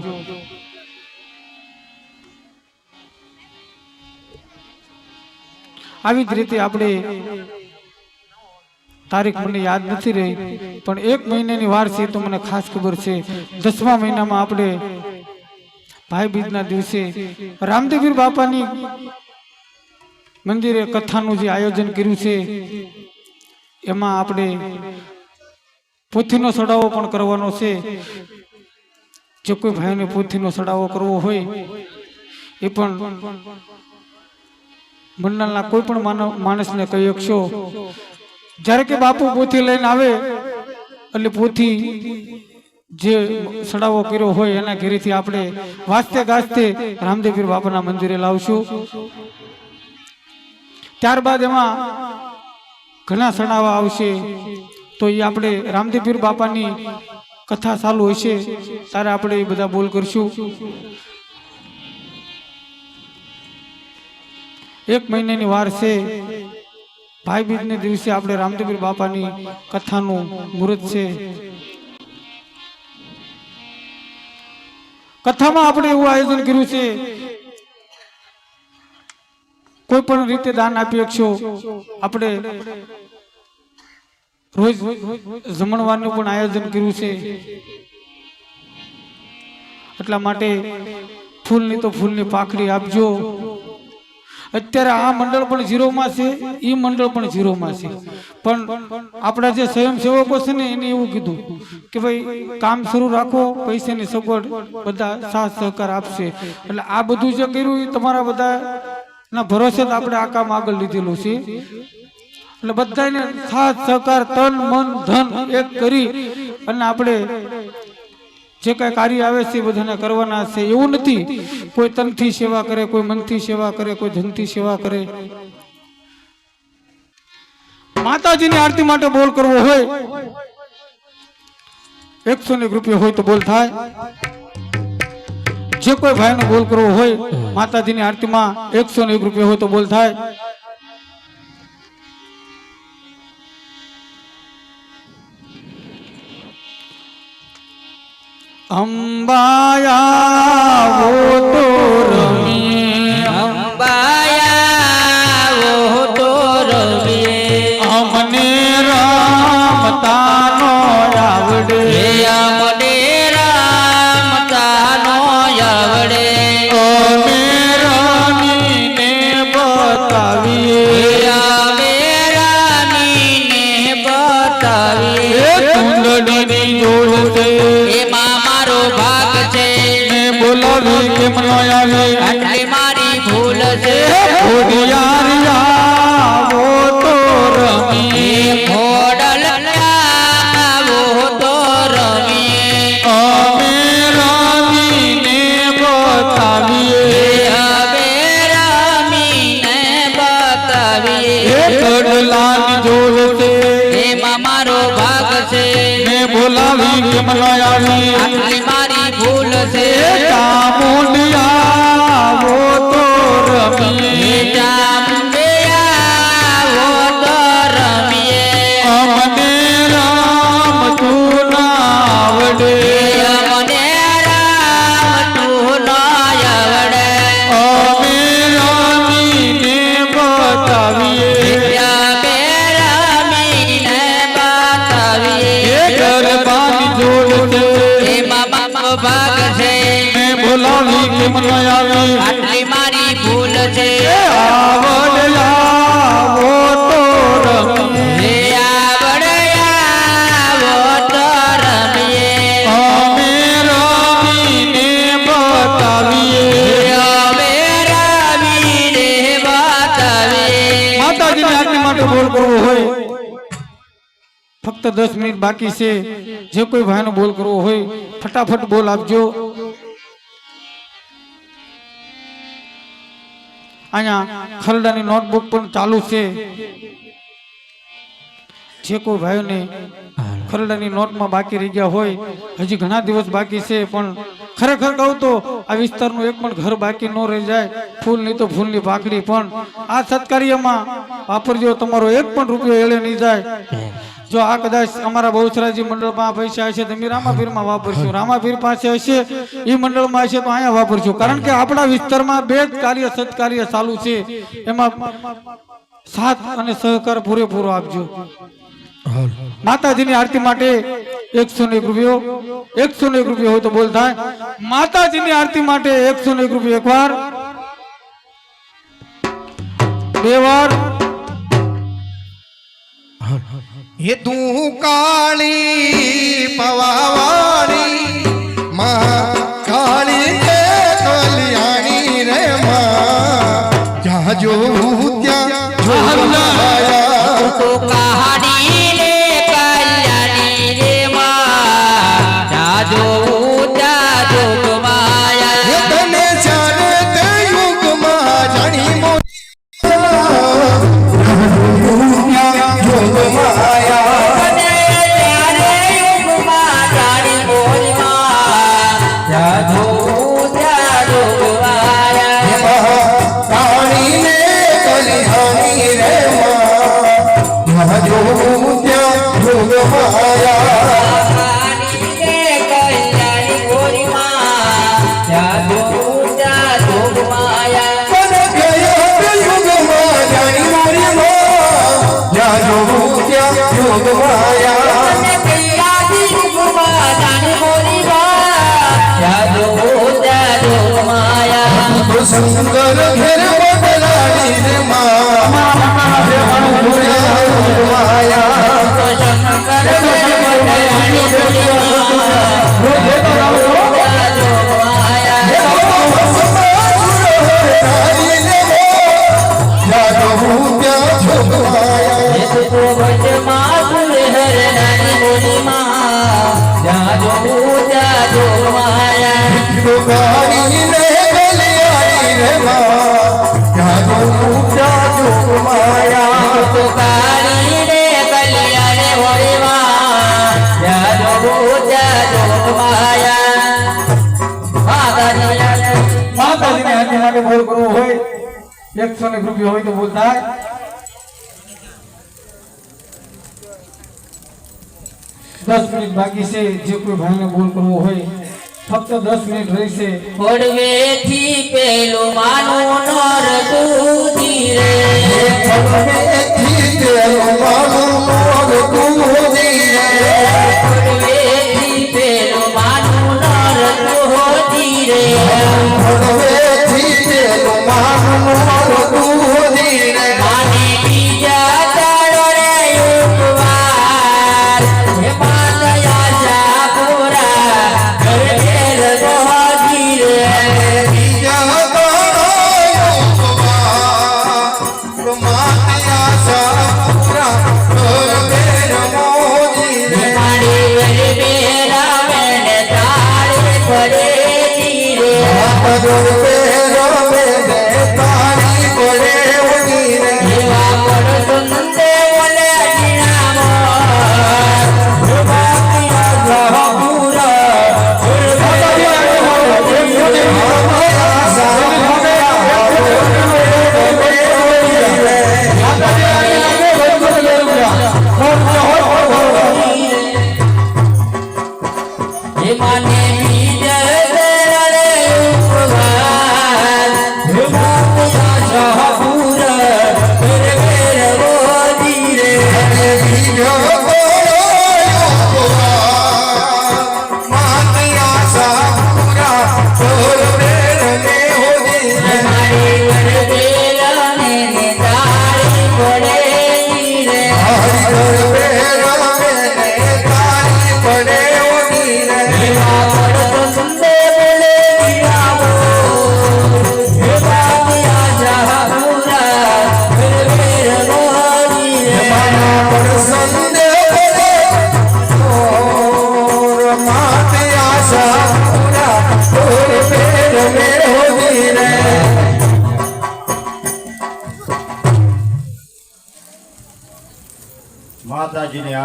આવી જ રીતે આપણે તારીખ મને યાદ નથી રહી પણ 1 મહિનાની વાર છે તો મને ખાસ ખબર છે. 10મા મહિનામાં આપણે ભાઈ બીજના દિવસે રામદેવીર બાપાની મંદિરે કથાનું જે આયોજન કર્યું છે એમાં આપણે પોથીનો સડાવો પણ કરવાનો છે. જો કોઈ ભાઈને પોથીનો સડાવો કરવો હોય એ પણ મંડળના કોઈ પણ માણસને કહી શકશો. જ્યારે કે બાપુ પોથી લઈને આવે એટલે પોથી જે સડાવો કર્યો હોય એના ઘરેથી આપણે વાસ્તે ગાસ્તે રામદેવીર બાપાના મંદિરે લાવશું. ત્યારબાદ એમાં ઘણા સડાવા આવશે તો એ આપણે રામદેવીર બાપાની કથા ચાલુ હશે ત્યારે આપણે એ બધા બોલ કરશું. 1 મહિનાની વાર છે. ભાઈ બીજને દિવસે આપણે રામદેવીર બાપાની કથાનું મુહૂર્ત છે. કથામાં આપણે એવું આયોજન કર્યું છે કોઈ પણ રીતે દાન આપી શકશો. આપણે રોજ જમણવારનું પણ આયોજન કર્યું છે. એટલા માટે ફૂલની તો ફૂલની પાખડી આપજો. અત્યારે આ મંડળ પણ 0 માં છે, ઈ મંડળ પણ 0 માં છે. પણ આપણા જે સ્વયંસેવકો છે ને એને એવું કીધું કે ભાઈ કામ શરૂ રાખો, પૈસાની સગવડ બધા સાથ સહકાર આપશે. એટલે આ બધું જે કર્યું એ તમારા બધા ના ભરોસે જ આપણે આ કામ આગળ લીધેલું છે. એટલે બધાને સાથ સહકાર તન મન ધન એક કરી અને આપણે જે કઈ કાર્ય આવે છે બધાને કરવાના છે. એવું નથી કોઈ તનથી સેવા કરે, કોઈ મનથી સેવા કરે, કોઈ ધનથી સેવા કરે. માતાજીની આરતી માટે બોલ કરવો હોય 101 રૂપિયા હોય તો બોલ થાય. જે કોઈ ભાઈને બોલ કરવો હોય માતાજીની આરતીમાં 101 રૂપિયા હોય તો બોલ થાય. અંબાયા વો તો રમીએ, અંબાયા વો તો રમીએ, અમને રમતાનો આવડે, અમને રમતાનો આવડે, અમે રમીને બતાવીએ, અમે રમીને બતાવીએ. કુંડળીની જોડ છે એમાં મારો ભાગ છે, ને બોલાવી કેમ ન આવી, આટલી મારી ભૂલ છે. ખોડિયારિયા વો તો રમીએ, ખોડલના વો તો રમીએ, અમે રમીને બતાવીએ, અમે રમીને બતાવીએ. કડલાની જોડ છે એમાં મારો ભાગ છે, ને બોલાવી કેમ ન આવી, આટલી મારી ભૂલ છે. ચામુંડિયા વો તો રમીએ, ચામુંડિયા વો તો રમીએ, અમને રમતું ના આવડે, અમને રમતું ન આવડે, અમે રમીને બતાવીએ, અમે રમીને બતાવીએ. ગરબાની જોડ છે એમાં મારો ભાગ છે, ને બોલાવી કેમ ન આવી, આટલી મારી ભૂલ છે. આવડ્યા વો તો રમીએ, હે આવડ્યા વો તો રમીએ, અમે રમીને બતાવીએ. અમે રમીને બતાવીએ. માતાજીની આરતી માટે બોલ કરવો હોય ફક્ત 10 મિનિટ બાકી છે જે કોઈ ભાઈનો બોલ કરવો હોય ફટાફટ બોલ આપજો અહીંયા ખરડાની નોટબુક પણ ચાલુ છે જે કોઈ ભાઈઓને ખરડાની નોટમાં બાકી રહી ગયા હોય હજી ઘણા દિવસ બાકી છે પણ ખરેખર કહું તો આ વિસ્તારનું એક પણ ઘર બાકી ન રહી જાય ફૂલ નહીં તો ફૂલની પાકડી પણ આ સત્કાર્યમાં વાપરજો તમારો એક પણ રૂપિયો એળે નહીં જાય જો આ કદાચ અમારા બહુચરાજી મંડળમાં પૈસા હશે તો અમે રામાપીરમાં વાપરશું રામાપીર પાસે હશે એ મંડળમાં હશે તો અહીંયા વાપરશું કારણ કે આપણા વિસ્તારમાં બે જ કાર્ય સત્કાર્ય ચાલુ છે એમાં સાથ અને સહકાર પૂરેપૂરો આપજો માતાજીની આરતી માટે 101 રૂપિયો 101 રૂપિયો હોય તો બોલ થાય માતાજીની આરતી માટે 101 રૂપિયો એકવાર બે વાર ये तू काली पवावाणी माँ काली के कल्याणी रे माँ जहाँ जो त्या जो आया तो कहानी रे कल्याणी रे माँ जादू जादू माया ये तने जाने ते युग माँ जानी मो योग माया शंकर घेर बदलानी रे माया शंकर घेर बदलानी માતાજીની આરતી માટે બોલ કરવો હોય 101 રૂપિયા હોય તો બોલ થાય દસ મિનિટ બાકી છે જે કોઈ ભાઈને બોલ કરવો હોય ફક્ત 10 મિનિટ રહેશે પડવેથી પેલું માનું નર દૂધી રે પડવેથી પેલું માનું નર દૂધી રે પડવેથી પેલું માનું નર દૂધી રે પડવેથી પેલું માનું નર દૂધી રે માને બીજા ચાળો રે ઉપવાર હે માતયા જાપુરા ઘર ઘેર દોધી રે બીજા માતિયા સાપુરા ઘર મોજી રે માડી વરે બેરા મેને તાળે પડે ધીરે પદોર પેરો મે તારી પડે ઉડી રે એવા પડ સુનતે બોલે અજીનામો બાકિયા જાપુરા માને બીજ રે ઉપવાર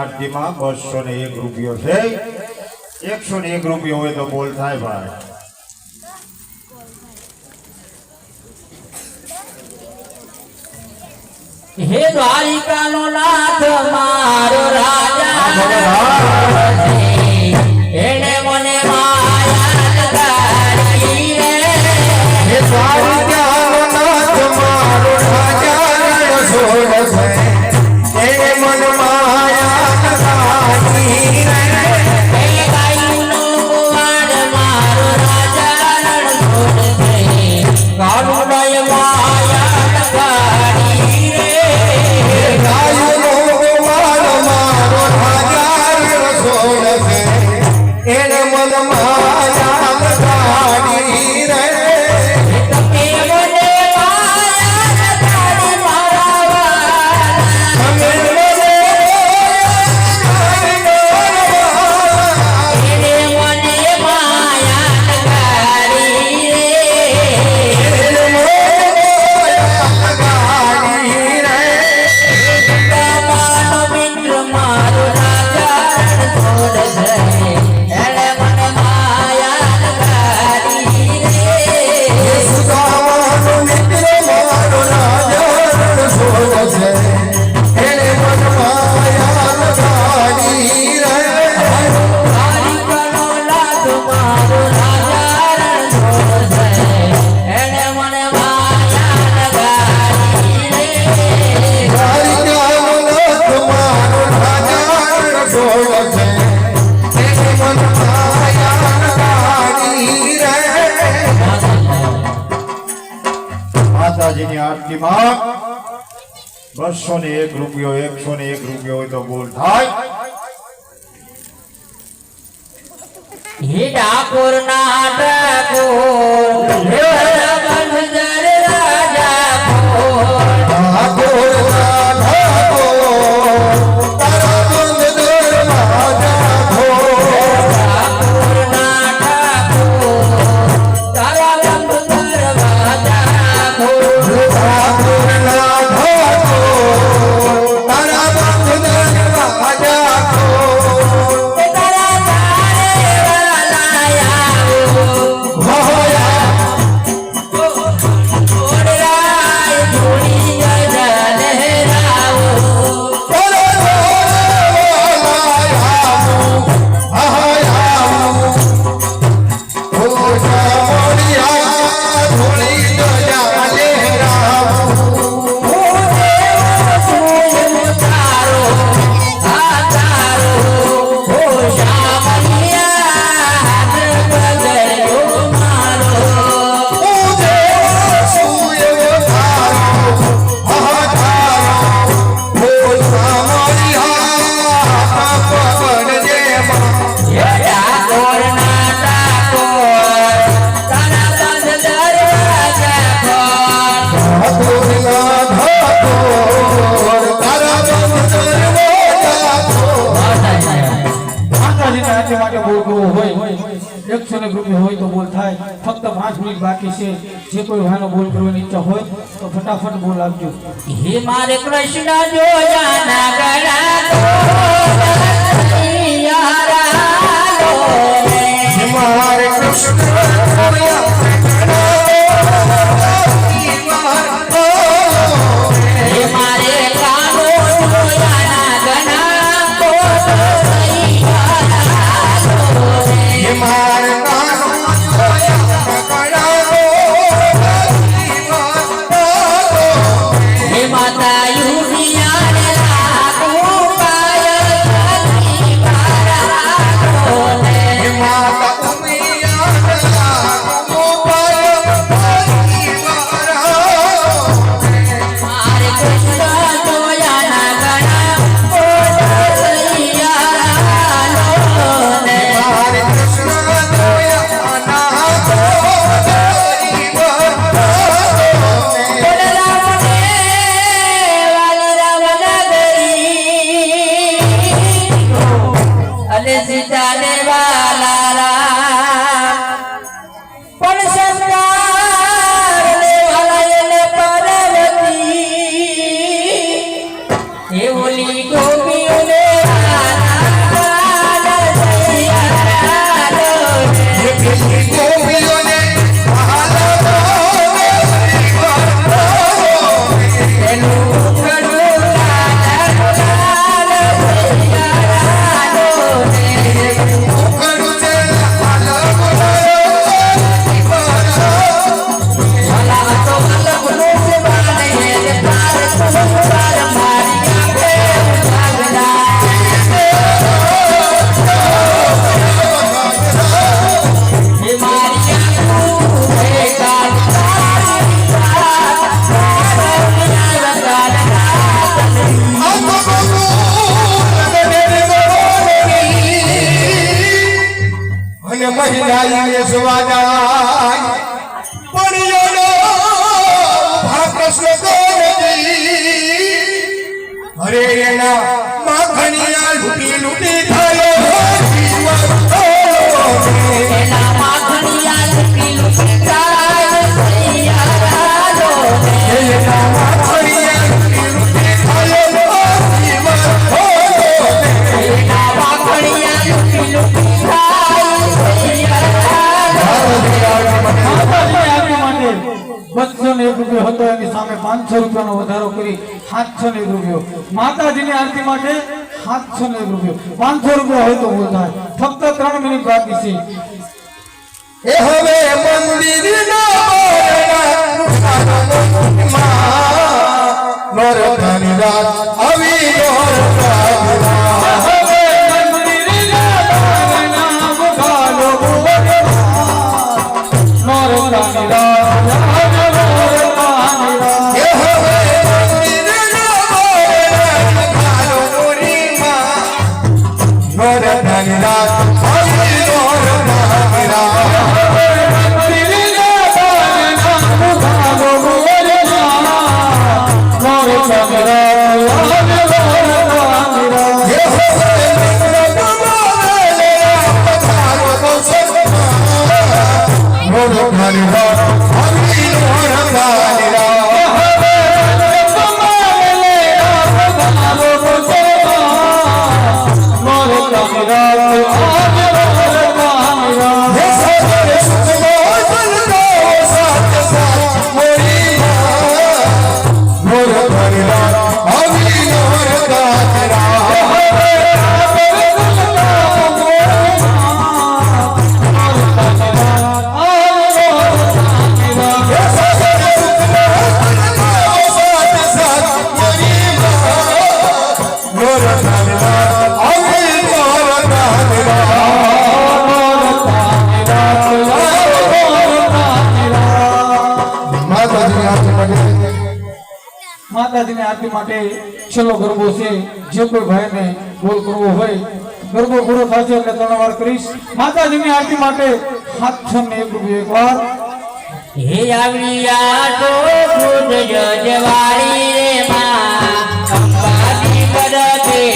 આરતીમાં 201 રૂપિયો છે. 101 રૂપિયો હોય તો બોલ થાય ભાઈ. હે દ્વારિકાનો નાથ મારો રાજા એને મને માયા લગાડી રે. હે દ્વારિકાનો નાથ મારો રાજા રણછોડ છે. એને મન માયા લગાડી રે. હે ગાયનો કુંવર મારો રાજા રણછોડ છે. કાળુડય માયા લગાડી રે. ગાયનો કુંવર મારો રાજા રણછોડ છે. એને મન માયા લગાડી રે. તમે મને માયા લગાડી મારા વાલા. તમે મને એને મને માયા લગાડી રે. લગાડી રે. તમારો મિત્ર મારો રાજા રણછોડ છે. એને મને માયા લગાડી રે. સુદામાનો મિત્ર મારો રાજા રણછોડ છે. એને મન માયા લગાડી રે. દ્વારિકાનો નાથ મારો રાજા રણછોડ છે. એને મને માયા લગાડી રે. દ્વારિકાનો નાથ મારો રાજા રણછોડ છે. એને મન માયા લગાડી રે. માતાજીની આરતીમાં 201 રૂપિયો 101 રૂપિયો હોય તો બોલ થાય. હે ડાકોર ના ડાકોર હે બંધર રાજા ભોળ. ઠાકોર તારા બંધ દરવાજા ખોલ. ડાકોર ના ડાકોર તારા બંધ દરવાજા ખોલ. ઠાકોર ના ઠાકોર તારા બંધ દરવાજા ખોલ. તારા તારે વલાયા ભોયા ઓડરાય ધૂળી ગજા લહેરાવો. તોરે વાલાયામું આયામું. ભોજા મોડિયા ધોળી ગજા લહેરામું. હું દેવો છું તારો આ તારો હો શામલિયા હાથ બગડ્યો મારો. હું દેવો છું એવો તારો મહાતારો. ભોજા મોડિયા પકડજે માં. હે ડાકોર ના ડાકોર તારા બંધ દરવાજા ખોલ. ઠાકોરના ઠાકોર તારા બંધ દરવાજા ખોલ. માતાજીના આરતી માટે બોલ કરવો હોય 101 રૂપિયા હોય તો બોલ થાય. ફક્ત 5 મિનિટ બાકી છે. જે કોઈ ભાઈનો બોલ કરવાની ઈચ્છા હોય તો ફટાફટ બોલ આપજો. હે મારે કૃષ્ણ જોયા ના ગળા તો યારાલો રે. મારે કૃષ્ણ હે મારે કાનો જોયા ના ગળા તો યારાલો રે. મારે કાનો હે માતા યુનિયા ને લાગુ પાય મારા માતા ઉમિયા ગોપીઓને હાલો મહિલાએ સુવાદાય પણિયોનો કૃષ્ણ ગોરજી હરે એના માખણિયા લૂટી લૂટી થયો એના માખણિયા લૂટી લૂટી થાય સૈયા રાજો એના માખણિયા લૂટી લૂટી થયો એના માખણિયા લૂટી લૂટી થાય ₹101 હતો એની સામે ₹500 વધારો કરી ₹701 માતાજીની આરતી માટે ₹701 ₹500 હોય તો બોલતા ફક્ત 3 મિનિટ બાકી છે એ હવે મંદિરના નોરતાની રાત આવી માતાજીની આરતી માટે છેલ્લો ગરબો છે જે કોઈ ભાઈને બોલ કરવો હોય ગરબો પૂરો થશે એટલે 3 વાર કરીશ માતાજીની આરતી માટે ₹701 એકવાર હે આવ્યા તો ખુદ જજવાળી રે માં અંબાજી કરતે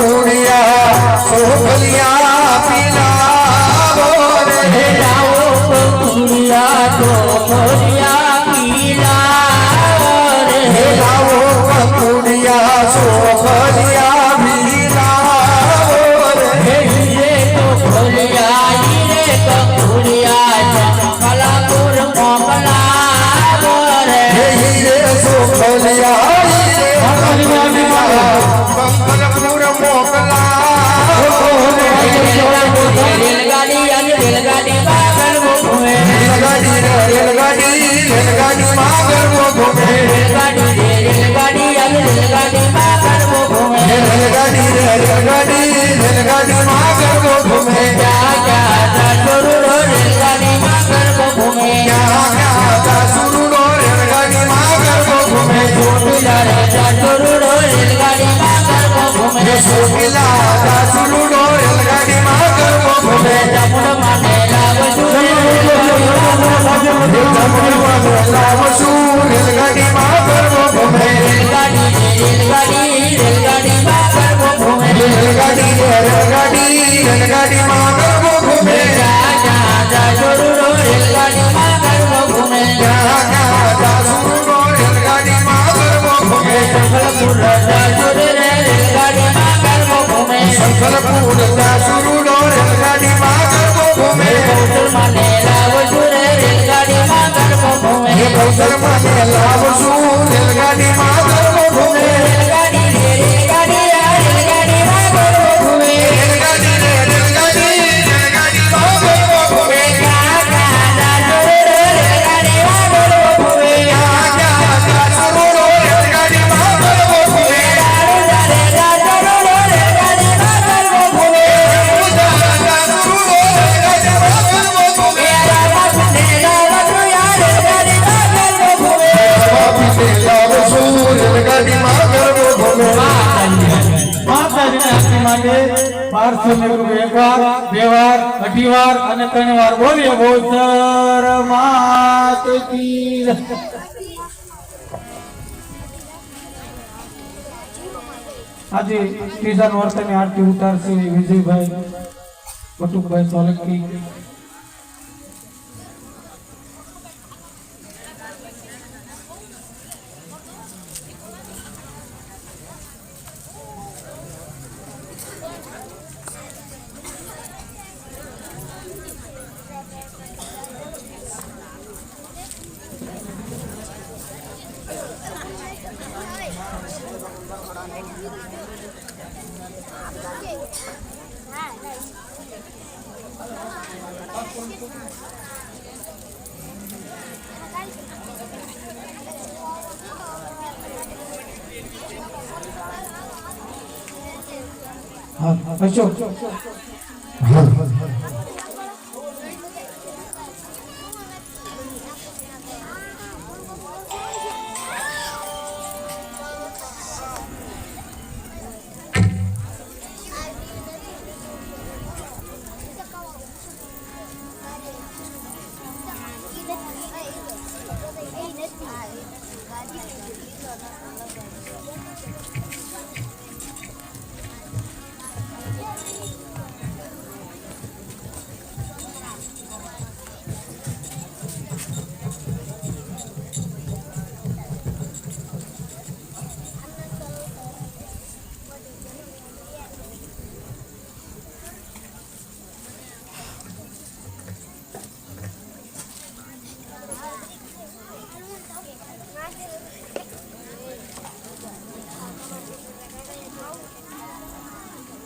પગુડિયા ચોખલિયા પેલા રે. લાવો પગુડિયા ચોખલિયા પીલા રે. હીરે ચોખલિયા હીરે પગુડિયા કલાપુર મોકલાવો રે. રેલગાડી અને રેલગાડી પાગલ ઘૂમે. રેલગાડી અને રેલગાડી પાગલ ઘૂમે. જા જા જા ચોરુડો રેલગાડીમાં ગરબો ઘૂમે. ચોટીલા રે જા ચોરુડો રેલગાડીમાં ગરબો ઘૂમે. જમણ માને લાવશું રેલગાડીમાં ગરબો ઘૂમે. જા જા જા ચોરુડો રેલગાડીમાં ગરબો ઘૂમે. સંકલપુર જા ચોરે રે રેલગાડીમાં ગરબો ઘૂમે. ગૌચર માને લાવશું રે રેલગાડીમાં ગરબો ઘૂમે. રેલગાડી રે રેલગાડી આ રેલગાડીમાં ગરબો ઘૂમે. જા જા જા ચોરે રે રેલગાડીમાં ગરબો ઘૂમે. માતાજીની આરતી માટે 1200 એક વાર, બે વાર, અઢી વાર અને 3 વાર બોલીએ બોચર માત કી. આજે ત્રીજા નોરતાની આરતી ઉતારશે વિજયભાઈ બટુકભાઈ સોલંકી. હા અશોક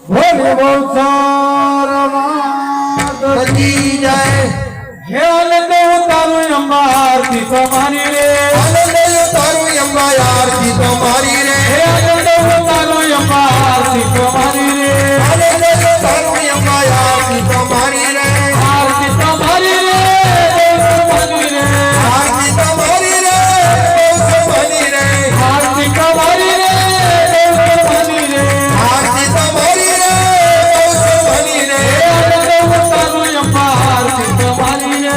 બોલે બોચર માત કી જય. હે આનંદ ઉતારું અંબા આરતી તમારી રે. હે આનંદ ઉતારું અંબા આરતી તમારી રે. આરતી તમારી રે. આરતી તમારી રે. આરતી તમારી રે. આરતી તમારી રે. આરતી તમારી રે. આરતી તમારી રે. આરતી તમારી રે.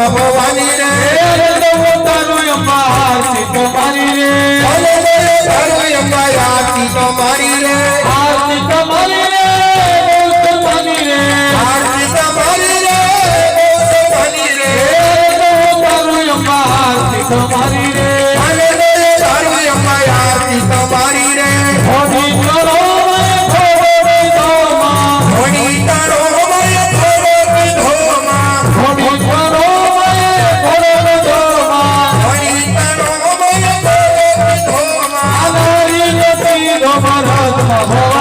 અંબા ભવાની રે તારું અંબા આરતી તો મારી રે તારું અંબા આરતી તો મારી રે આરતી તો મારી રે મારી રે આરતી તો મારી રે ભવાની રે તારું અંબા આરતી તો મારી રે તારું અંબા આરતી તો મારી રે હોડી કરો થોડી દોમાં ધોની તારો માય થોડો ધોમા હોડી કરો થોડી દોમાં ધોની તારો માય થોડો ધોમા આનારી નથી દો ભારતમાં